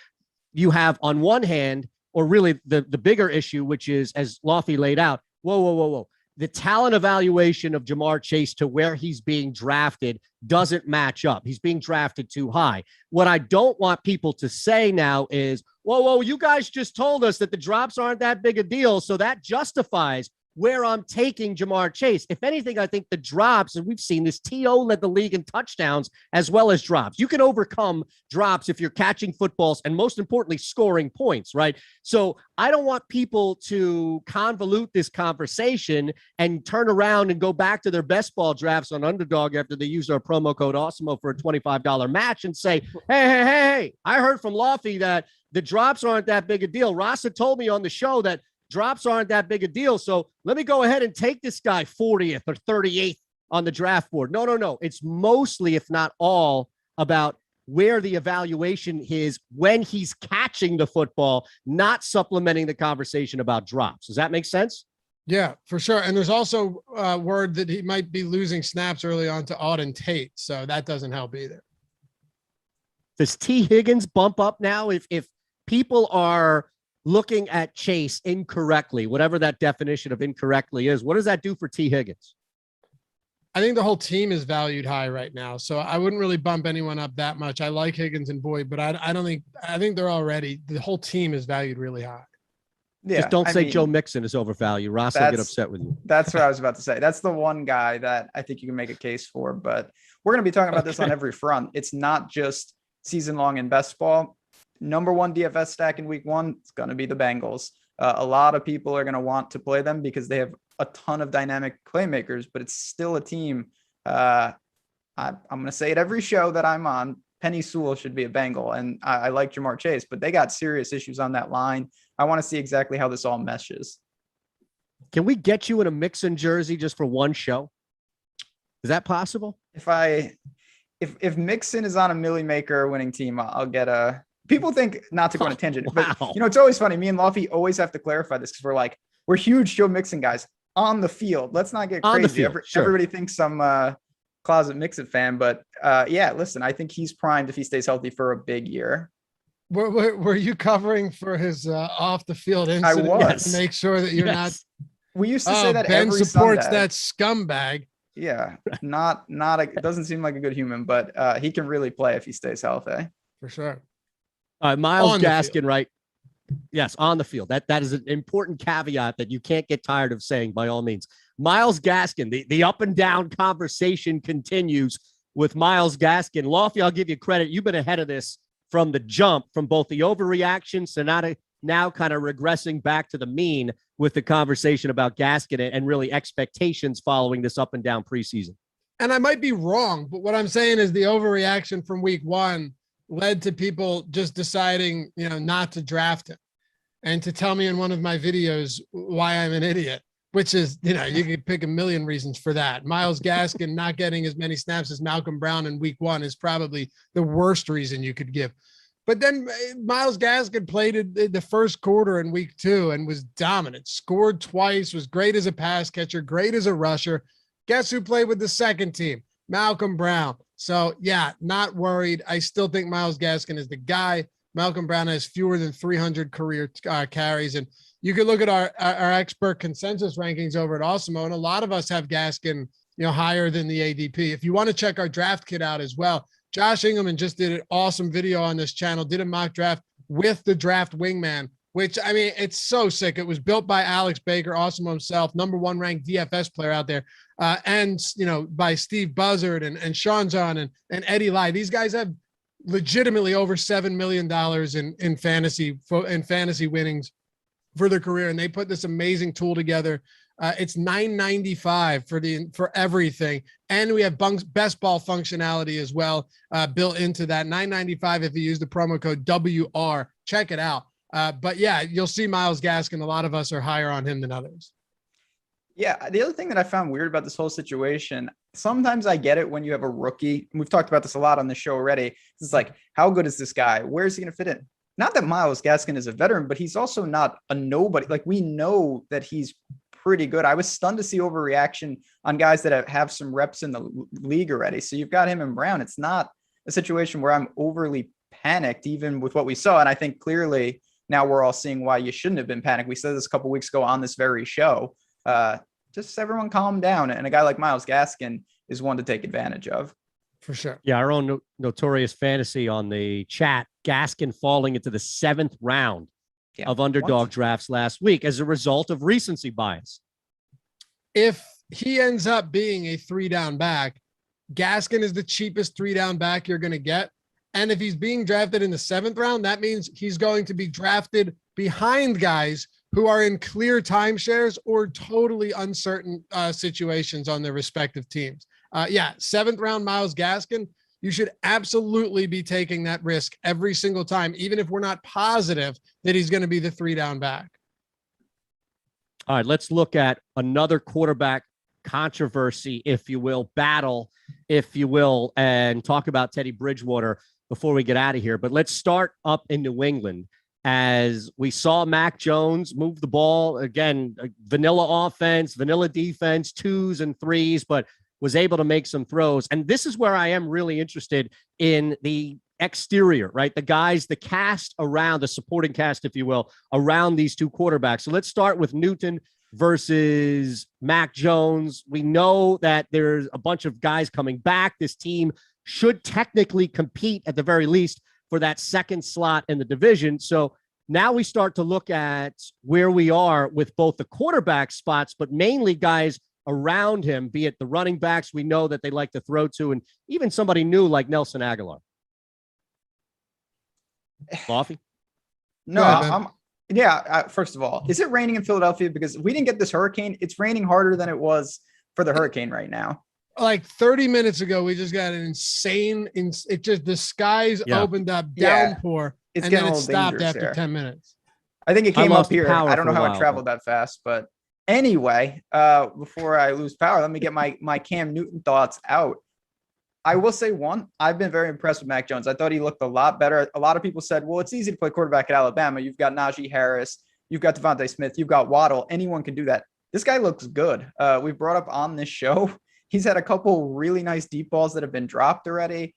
C: you have on one hand, or really the bigger issue, which is, as Lofty laid out, whoa. The talent evaluation of Jamar Chase to where he's being drafted doesn't match up. He's being drafted too high. What I don't want people to say now is, whoa, you guys just told us that the drops aren't that big a deal, so that justifies where I'm taking Jamar Chase. If anything, I think the drops, and we've seen this, T.O. led the league in touchdowns as well as drops. You can overcome drops if you're catching footballs and, most importantly, scoring points, right? So I don't want people to convolute this conversation and turn around and go back to their best ball drafts on Underdog after they used our promo code Awesemo for a $25 match and say, hey, I heard from Lofty that the drops aren't that big a deal. Rasa told me on the show that drops aren't that big a deal. So let me go ahead and take this guy 40th or 38th on the draft board. No. It's mostly, if not all, about where the evaluation is when he's catching the football, not supplementing the conversation about drops. Does that make sense?
A: Yeah, for sure. And there's also word that he might be losing snaps early on to Auden Tate. So that doesn't help either.
C: Does T. Higgins bump up now if people are looking at Chase incorrectly, whatever that definition of incorrectly is? What does that do for T. Higgins?
A: I think the whole team is valued high right now, so I wouldn't really bump anyone up that much. I like Higgins and Boyd, but I think they're already, the whole team is valued really high.
C: Yeah, just don't say Joe Mixon is overvalued. Ross will get upset with you.
B: That's what I was about to say. That's the one guy that I think you can make a case for, but we're going to be talking about this on every front. It's not just season long in best ball. Number 1 DFS stack in week 1, it's going to be the Bengals. A lot of people are going to want to play them because they have a ton of dynamic playmakers, but it's still a team. I'm going to say it every show that I'm on. Penny Sewell should be a Bengal, and I like Jamar Chase, but they got serious issues on that line. I want to see exactly how this all meshes.
C: Can we get you in a Mixon jersey just for one show? Is that possible?
B: If Mixon is on a Millie Maker winning team, I'll get a. People think not to go on a tangent, but it's always funny. Me and Lofty always have to clarify this because we're huge Joe Mixon guys on the field. Let's not get crazy. Everybody thinks I'm closet Mixon fan, but listen, I think he's primed if he stays healthy for a big year.
A: Were you covering for his off the field incident?
B: I was.
A: To make sure that you're not.
B: We used to say that
A: Ben
B: every
A: supports
B: Sunday.
A: That scumbag.
B: Yeah, it doesn't seem like a good human, but he can really play if he stays healthy.
A: For sure.
C: Miles Gaskin, right? Yes, on the field. That is an important caveat that you can't get tired of saying by all means. Miles Gaskin, the up and down conversation continues with Miles Gaskin. Lofty, I'll give you credit. You've been ahead of this from the jump, from both the overreactions to now kind of regressing back to the mean with the conversation about Gaskin and really expectations following this up and down preseason.
A: And I might be wrong, but what I'm saying is the overreaction from week 1 led to people just deciding, not to draft him and to tell me in one of my videos why I'm an idiot, which is, you could pick a million reasons for that. Miles Gaskin not getting as many snaps as Malcolm Brown in week 1 is probably the worst reason you could give. But then Miles Gaskin played in the first quarter in week 2 and was dominant, scored twice, was great as a pass catcher, great as a rusher. Guess who played with the second team? Malcolm Brown. So, not worried. I still think Miles Gaskin is the guy. Malcolm Brown has fewer than 300 career carries. And you could look at our expert consensus rankings over at Awesemo, and a lot of us have Gaskin, higher than the ADP. If you want to check our draft kit out as well, Josh Engelman just did an awesome video on this channel, did a mock draft with the draft wingman, which, it's so sick. It was built by Alex Baker, Awesemo himself, number 1 ranked DFS player out there. And by Steve Buzzard and Sean John and Eddie Lai. These guys have legitimately over $7 million in fantasy winnings for their career. And they put this amazing tool together. It's $9.95 for everything. And we have best ball functionality as well, built into that. $9.95 if you use the promo code WR. Check it out. But yeah, you'll see Myles Gaskin. A lot of us are higher on him than others.
B: Yeah. The other thing that I found weird about this whole situation, sometimes I get it when you have a rookie. And we've talked about this a lot on the show already. It's like, how good is this guy? Where is he going to fit in? Not that Myles Gaskin is a veteran, but he's also not a nobody. Like, we know that he's pretty good. I was stunned to see overreaction on guys that have some reps in the league already. So you've got him and Brown. It's not a situation where I'm overly panicked, even with what we saw. And I think clearly now we're all seeing why you shouldn't have been panicked. We said this a couple of weeks ago on this very show. Just everyone calm down. And a guy like Myles Gaskin is one to take advantage of.
A: For sure.
C: Yeah, our own notorious fantasy on the chat, Gaskin falling into the 7th round of underdog drafts last week as a result of recency bias.
A: If he ends up being a 3-down back, Gaskin is the cheapest 3-down back you're going to get. And if he's being drafted in the 7th round, that means he's going to be drafted behind guys who are in clear timeshares or totally uncertain situations on their respective teams. 7th round Myles Gaskin, you should absolutely be taking that risk every single time, even if we're not positive that he's going to be the 3-down back.
C: All right, let's look at another quarterback controversy, if you will, battle, if you will, and talk about Teddy Bridgewater before we get out of here. But let's start up in New England. As we saw Mac Jones move the ball, again, vanilla offense, vanilla defense, 2s and 3s, but was able to make some throws. And this is where I am really interested in the exterior, right? The guys, the cast around, the supporting cast, if you will, around these two quarterbacks. So let's start with Newton versus Mac Jones. We know that there's a bunch of guys coming back. This team should technically compete at the very least for that second slot in the division. So now we start to look at where we are with both the quarterback spots, but mainly guys around him, be it the running backs we know that they like to throw to, and even somebody new like Nelson Aguilar. Coffee?
B: No, first of all, is it raining in Philadelphia? Because if we didn't get this hurricane, it's raining harder than it was for the hurricane right now.
A: Like 30 minutes ago, we just got an insane, it just, the skies opened up, downpour, and then it stopped after 10 minutes.
B: I think it came up here. I don't know how it traveled that fast, but anyway, before I lose power, let me get my Cam Newton thoughts out. I will say one, I've been very impressed with Mac Jones. I thought he looked a lot better. A lot of people said, well, it's easy to play quarterback at Alabama. You've got Najee Harris, you've got Devontae Smith, you've got Waddle. Anyone can do that. This guy looks good. We brought up on this show, he's had a couple really nice deep balls that have been dropped already.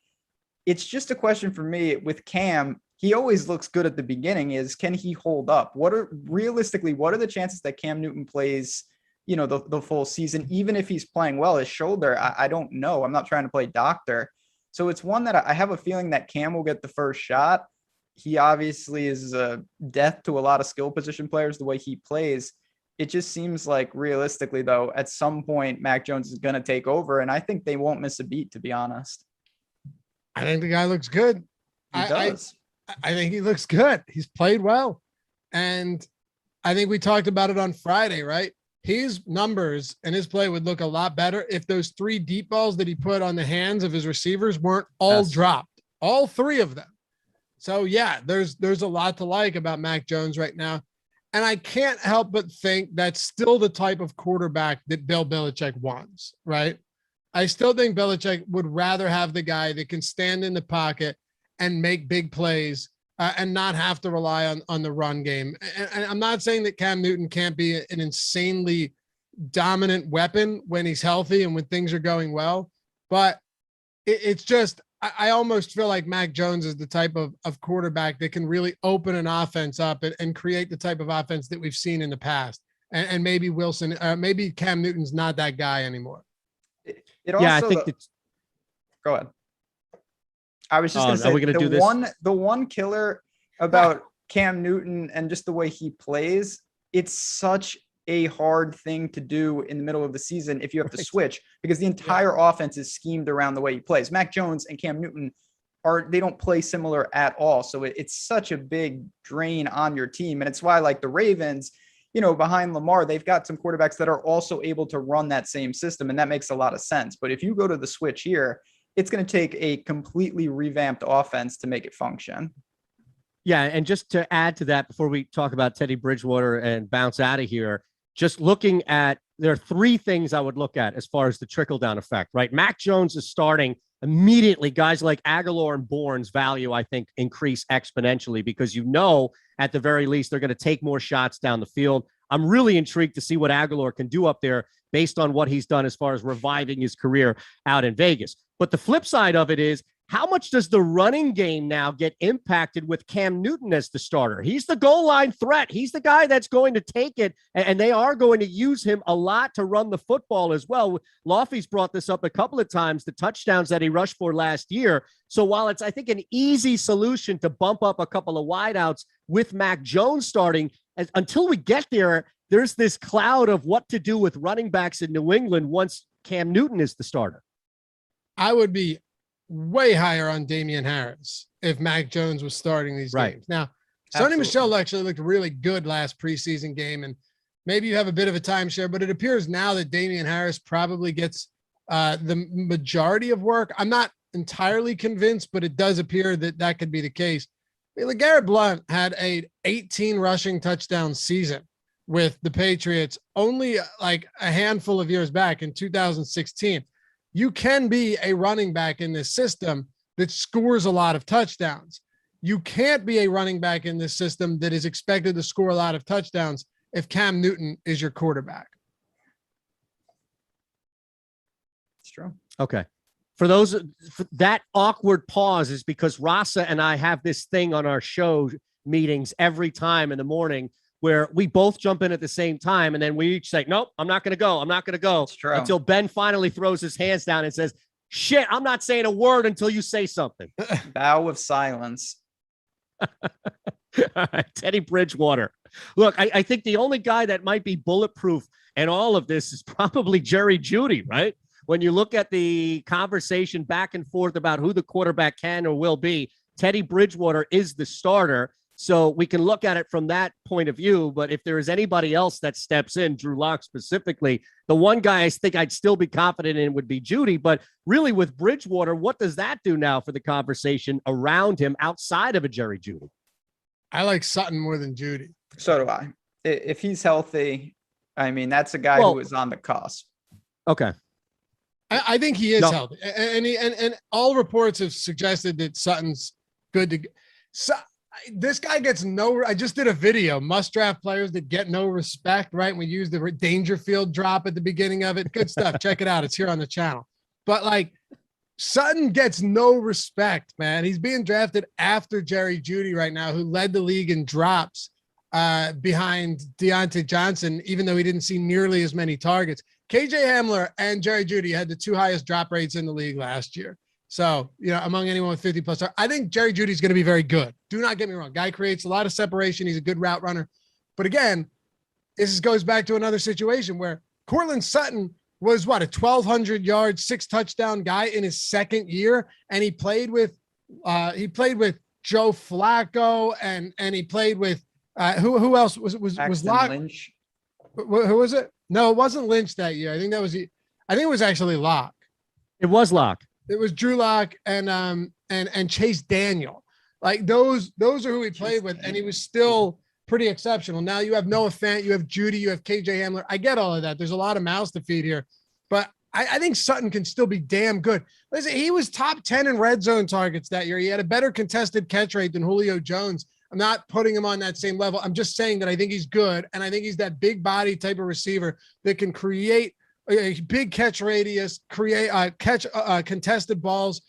B: It's just a question for me with Cam. He always looks good at the beginning. Can he hold up? What are the chances that Cam Newton plays, the full season, even if he's playing well? His shoulder, I don't know. I'm not trying to play doctor. So it's one that I have a feeling that Cam will get the first shot. He obviously is a death to a lot of skill position players, the way he plays. It just seems like realistically, though, at some point, Mac Jones is going to take over, and I think they won't miss a beat, to be honest.
A: I think the guy looks good.
B: He does.
A: I think he looks good. He's played well. And I think we talked about it on Friday, right? His numbers and his play would look a lot better if those 3 deep balls that he put on the hands of his receivers weren't all dropped, all 3 of them. So yeah, there's a lot to like about Mac Jones right now. And I can't help but think that's still the type of quarterback that Bill Belichick wants, right? I still think Belichick would rather have the guy that can stand in the pocket and make big plays and not have to rely on the run game. And I'm not saying that Cam Newton can't be an insanely dominant weapon when he's healthy and when things are going well, but it's just, I almost feel like Mac Jones is the type of quarterback that can really open an offense up and create the type of offense that we've seen in the past. And maybe maybe Cam Newton's not that guy anymore.
C: I think that's.
B: Go ahead. I was just going to say the one killer about Cam Newton and just the way he plays, it's such a hard thing to do in the middle of the season if you have to switch, because the entire offense is schemed around the way he plays. Mac Jones and Cam Newton they don't play similar at all. So it's such a big drain on your team. And it's why, like, the Ravens, you know, behind Lamar, they've got some quarterbacks that are also able to run that same system. And that makes a lot of sense. But if you go to the switch here, it's going to take a completely revamped offense to make it function.
C: Yeah. And just to add to that, before we talk about Teddy Bridgewater and bounce out of here, just looking at, there are three things I would look at as far as the trickle down effect, right? Mac Jones is starting immediately. Guys like Aguilar and Bourne's value, I think, increase exponentially because, you know, at the very least, they're going to take more shots down the field. I'm really intrigued to see what Aguilar can do up there based on what he's done as far as reviving his career out in Vegas. But the flip side of it is, how much does the running game now get impacted with Cam Newton as the starter? He's the goal line threat. He's the guy that's going to take it, and they are going to use him a lot to run the football as well. Laufey's brought this up a couple of times, the touchdowns that he rushed for last year. So while it's, I think, an easy solution to bump up a couple of wideouts with Mac Jones starting, until we get there, there's this cloud of what to do with running backs in New England once Cam Newton is the starter.
A: I would be way higher on Damian Harris if Mac Jones was starting these games. Now, Sonny Michel actually looked really good last preseason game, and maybe you have a bit of a timeshare, but it appears now that Damian Harris probably gets the majority of work. I'm not entirely convinced, but it does appear that that could be the case. I mean, LeGarrette Blount had a 18 rushing touchdown season with the Patriots only like a handful of years back in 2016. You can be a running back in this system that scores a lot of touchdowns. You can't be a running back in this system that is expected to score a lot of touchdowns if Cam Newton is your quarterback.
B: It's true.
C: Okay. For that awkward pause is because Rasa and I have this thing on our show meetings every time in the morning where we both jump in at the same time. And then we each say, nope, I'm not going to go. I'm not going to go.
B: That's true.
C: Until Ben finally throws his hands down and says, shit, I'm not saying a word until you say something.
B: Vow of silence.
C: Teddy Bridgewater. Look, I think the only guy that might be bulletproof in all of this is probably Jerry Jeudy, right? When you look at the conversation back and forth about who the quarterback can or will be, Teddy Bridgewater is the starter. So we can look at it from that point of view. But if there is anybody else that steps in, Drew Lock specifically, the one guy I think I'd still be confident in would be Jeudy. But really with Bridgewater, what does that do now for the conversation around him outside of a Jerry Jeudy?
A: I like Sutton more than Jeudy.
B: So do I. If he's healthy, I mean, that's a guy who is on the cusp.
C: Okay.
A: I think he is healthy. And all reports have suggested that Sutton's good to go. So, this guy gets no, I just did a video, must draft players that get no respect, right? We used the Dangerfield drop at the beginning of it. Good stuff. Check it out. It's here on the channel. But like Sutton gets no respect, man. He's being drafted after Jerry Jeudy right now, who led the league in drops behind Deontay Johnson, even though he didn't see nearly as many targets. KJ Hamler and Jerry Jeudy had the two highest drop rates in the league last year. So, you know, among anyone with 50 plus, I think Jerry Jeudy is going to be very good. Do not get me wrong. Guy creates a lot of separation. He's a good route runner. But again, this goes back to another situation where Courtland Sutton was what, a 1,200 yard, 6 touchdown guy in his second year. And he played with Joe Flacco and he played with who else was Locke?
B: Lynch.
A: Who was it? No, it wasn't Lynch that year. I think it was actually Locke.
C: It was Locke.
A: It was Drew Lock and Chase Daniel. Like those are who he played with, and he was still pretty exceptional. Now you have Noah Fant, you have Jeudy, you have KJ Hamler. I get all of that. There's a lot of mouths to feed here, but I think Sutton can still be damn good. Listen, he was top 10 in red zone targets that year. He had a better contested catch rate than Julio Jones. I'm not putting him on that same level. I'm just saying that I think he's good, and I think he's that big body type of receiver that can create a big catch radius, create catch contested balls.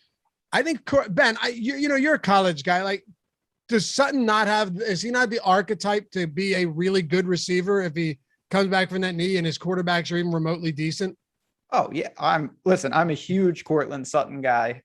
A: I think Ben, you're a college guy. Like, does Sutton is he not the archetype to be a really good receiver if he comes back from that knee and his quarterbacks are even remotely decent?
B: Oh yeah. I'm a huge Courtland Sutton guy.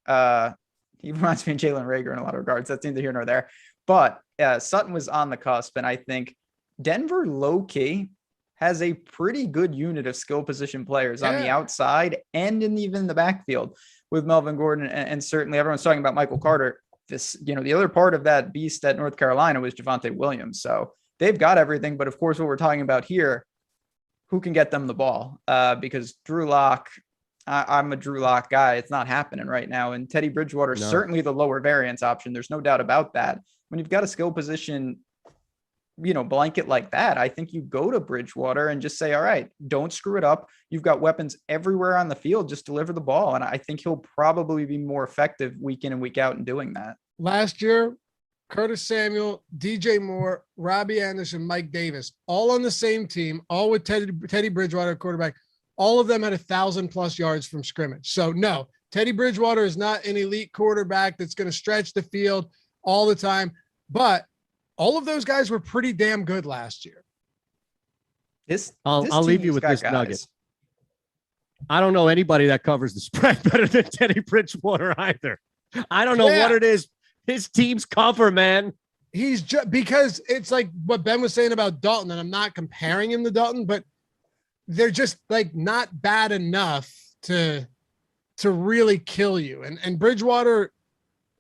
B: He reminds me of Jalen Reagor in a lot of regards. That's neither here nor there, but Sutton was on the cusp. And I think Denver low key has a pretty good unit of skill position players on the outside and even the backfield with Melvin Gordon. And certainly everyone's talking about Michael Carter. This, the other part of that beast at North Carolina was Javonte Williams. So they've got everything. But of course, what we're talking about here, who can get them the ball? Because Drew Lock, I'm a Drew Lock guy. It's not happening right now. And Teddy Bridgewater, certainly the lower variance option. There's no doubt about that. When you've got a skill position, blanket like that, I think you go to Bridgewater and just say, all right, don't screw it up. You've got weapons everywhere on the field. Just deliver the ball. And I think he'll probably be more effective week in and week out in doing that.
A: Last year, Curtis Samuel, DJ Moore, Robbie Anderson, Mike Davis, all on the same team, all with Teddy Bridgewater quarterback. All of them had 1,000+ yards from scrimmage. So no, Teddy Bridgewater is not an elite quarterback that's going to stretch the field all the time, but all of those guys were pretty damn good last year.
C: I'll leave you with this nugget. I don't know anybody that covers the spread better than Teddy Bridgewater either. I don't know what it is. His teams cover, man.
A: He's just because it's like what Ben was saying about Dalton, and I'm not comparing him to Dalton, but they're just like not bad enough to really kill you. And Bridgewater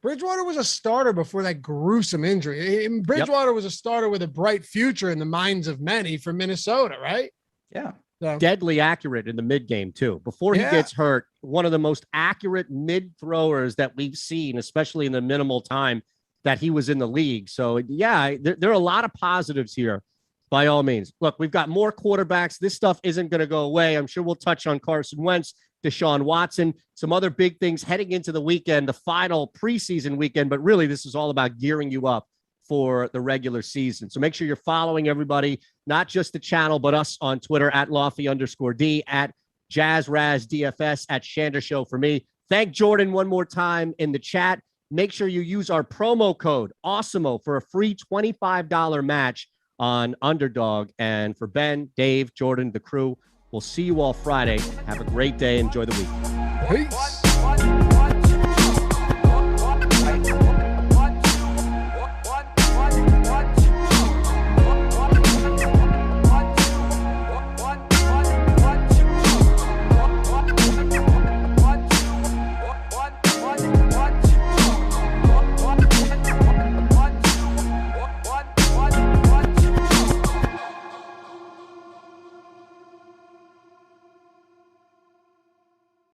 A: was a starter before that gruesome injury. And Bridgewater was a starter with a bright future in the minds of many for Minnesota, right?
B: Yeah.
A: So.
C: Deadly accurate in the mid game too. Before he gets hurt, one of the most accurate mid throwers that we've seen, especially in the minimal time that he was in the league. So yeah, there are a lot of positives here by all means. Look, we've got more quarterbacks. This stuff isn't going to go away. I'm sure we'll touch on Carson Wentz, Deshaun Watson, some other big things heading into the weekend, the final preseason weekend, but really this is all about gearing you up for the regular season. So make sure you're following everybody, not just the channel, but us on Twitter at Lofty_D, at JazzRazDFS, at Shander Show for me. Thank Jordan one more time in the chat. Make sure you use our promo code Awesemo for a free $25 match on Underdog. And for Ben, Dave, Jordan, the crew, we'll see you all Friday. Have a great day. Enjoy the week.
A: Peace.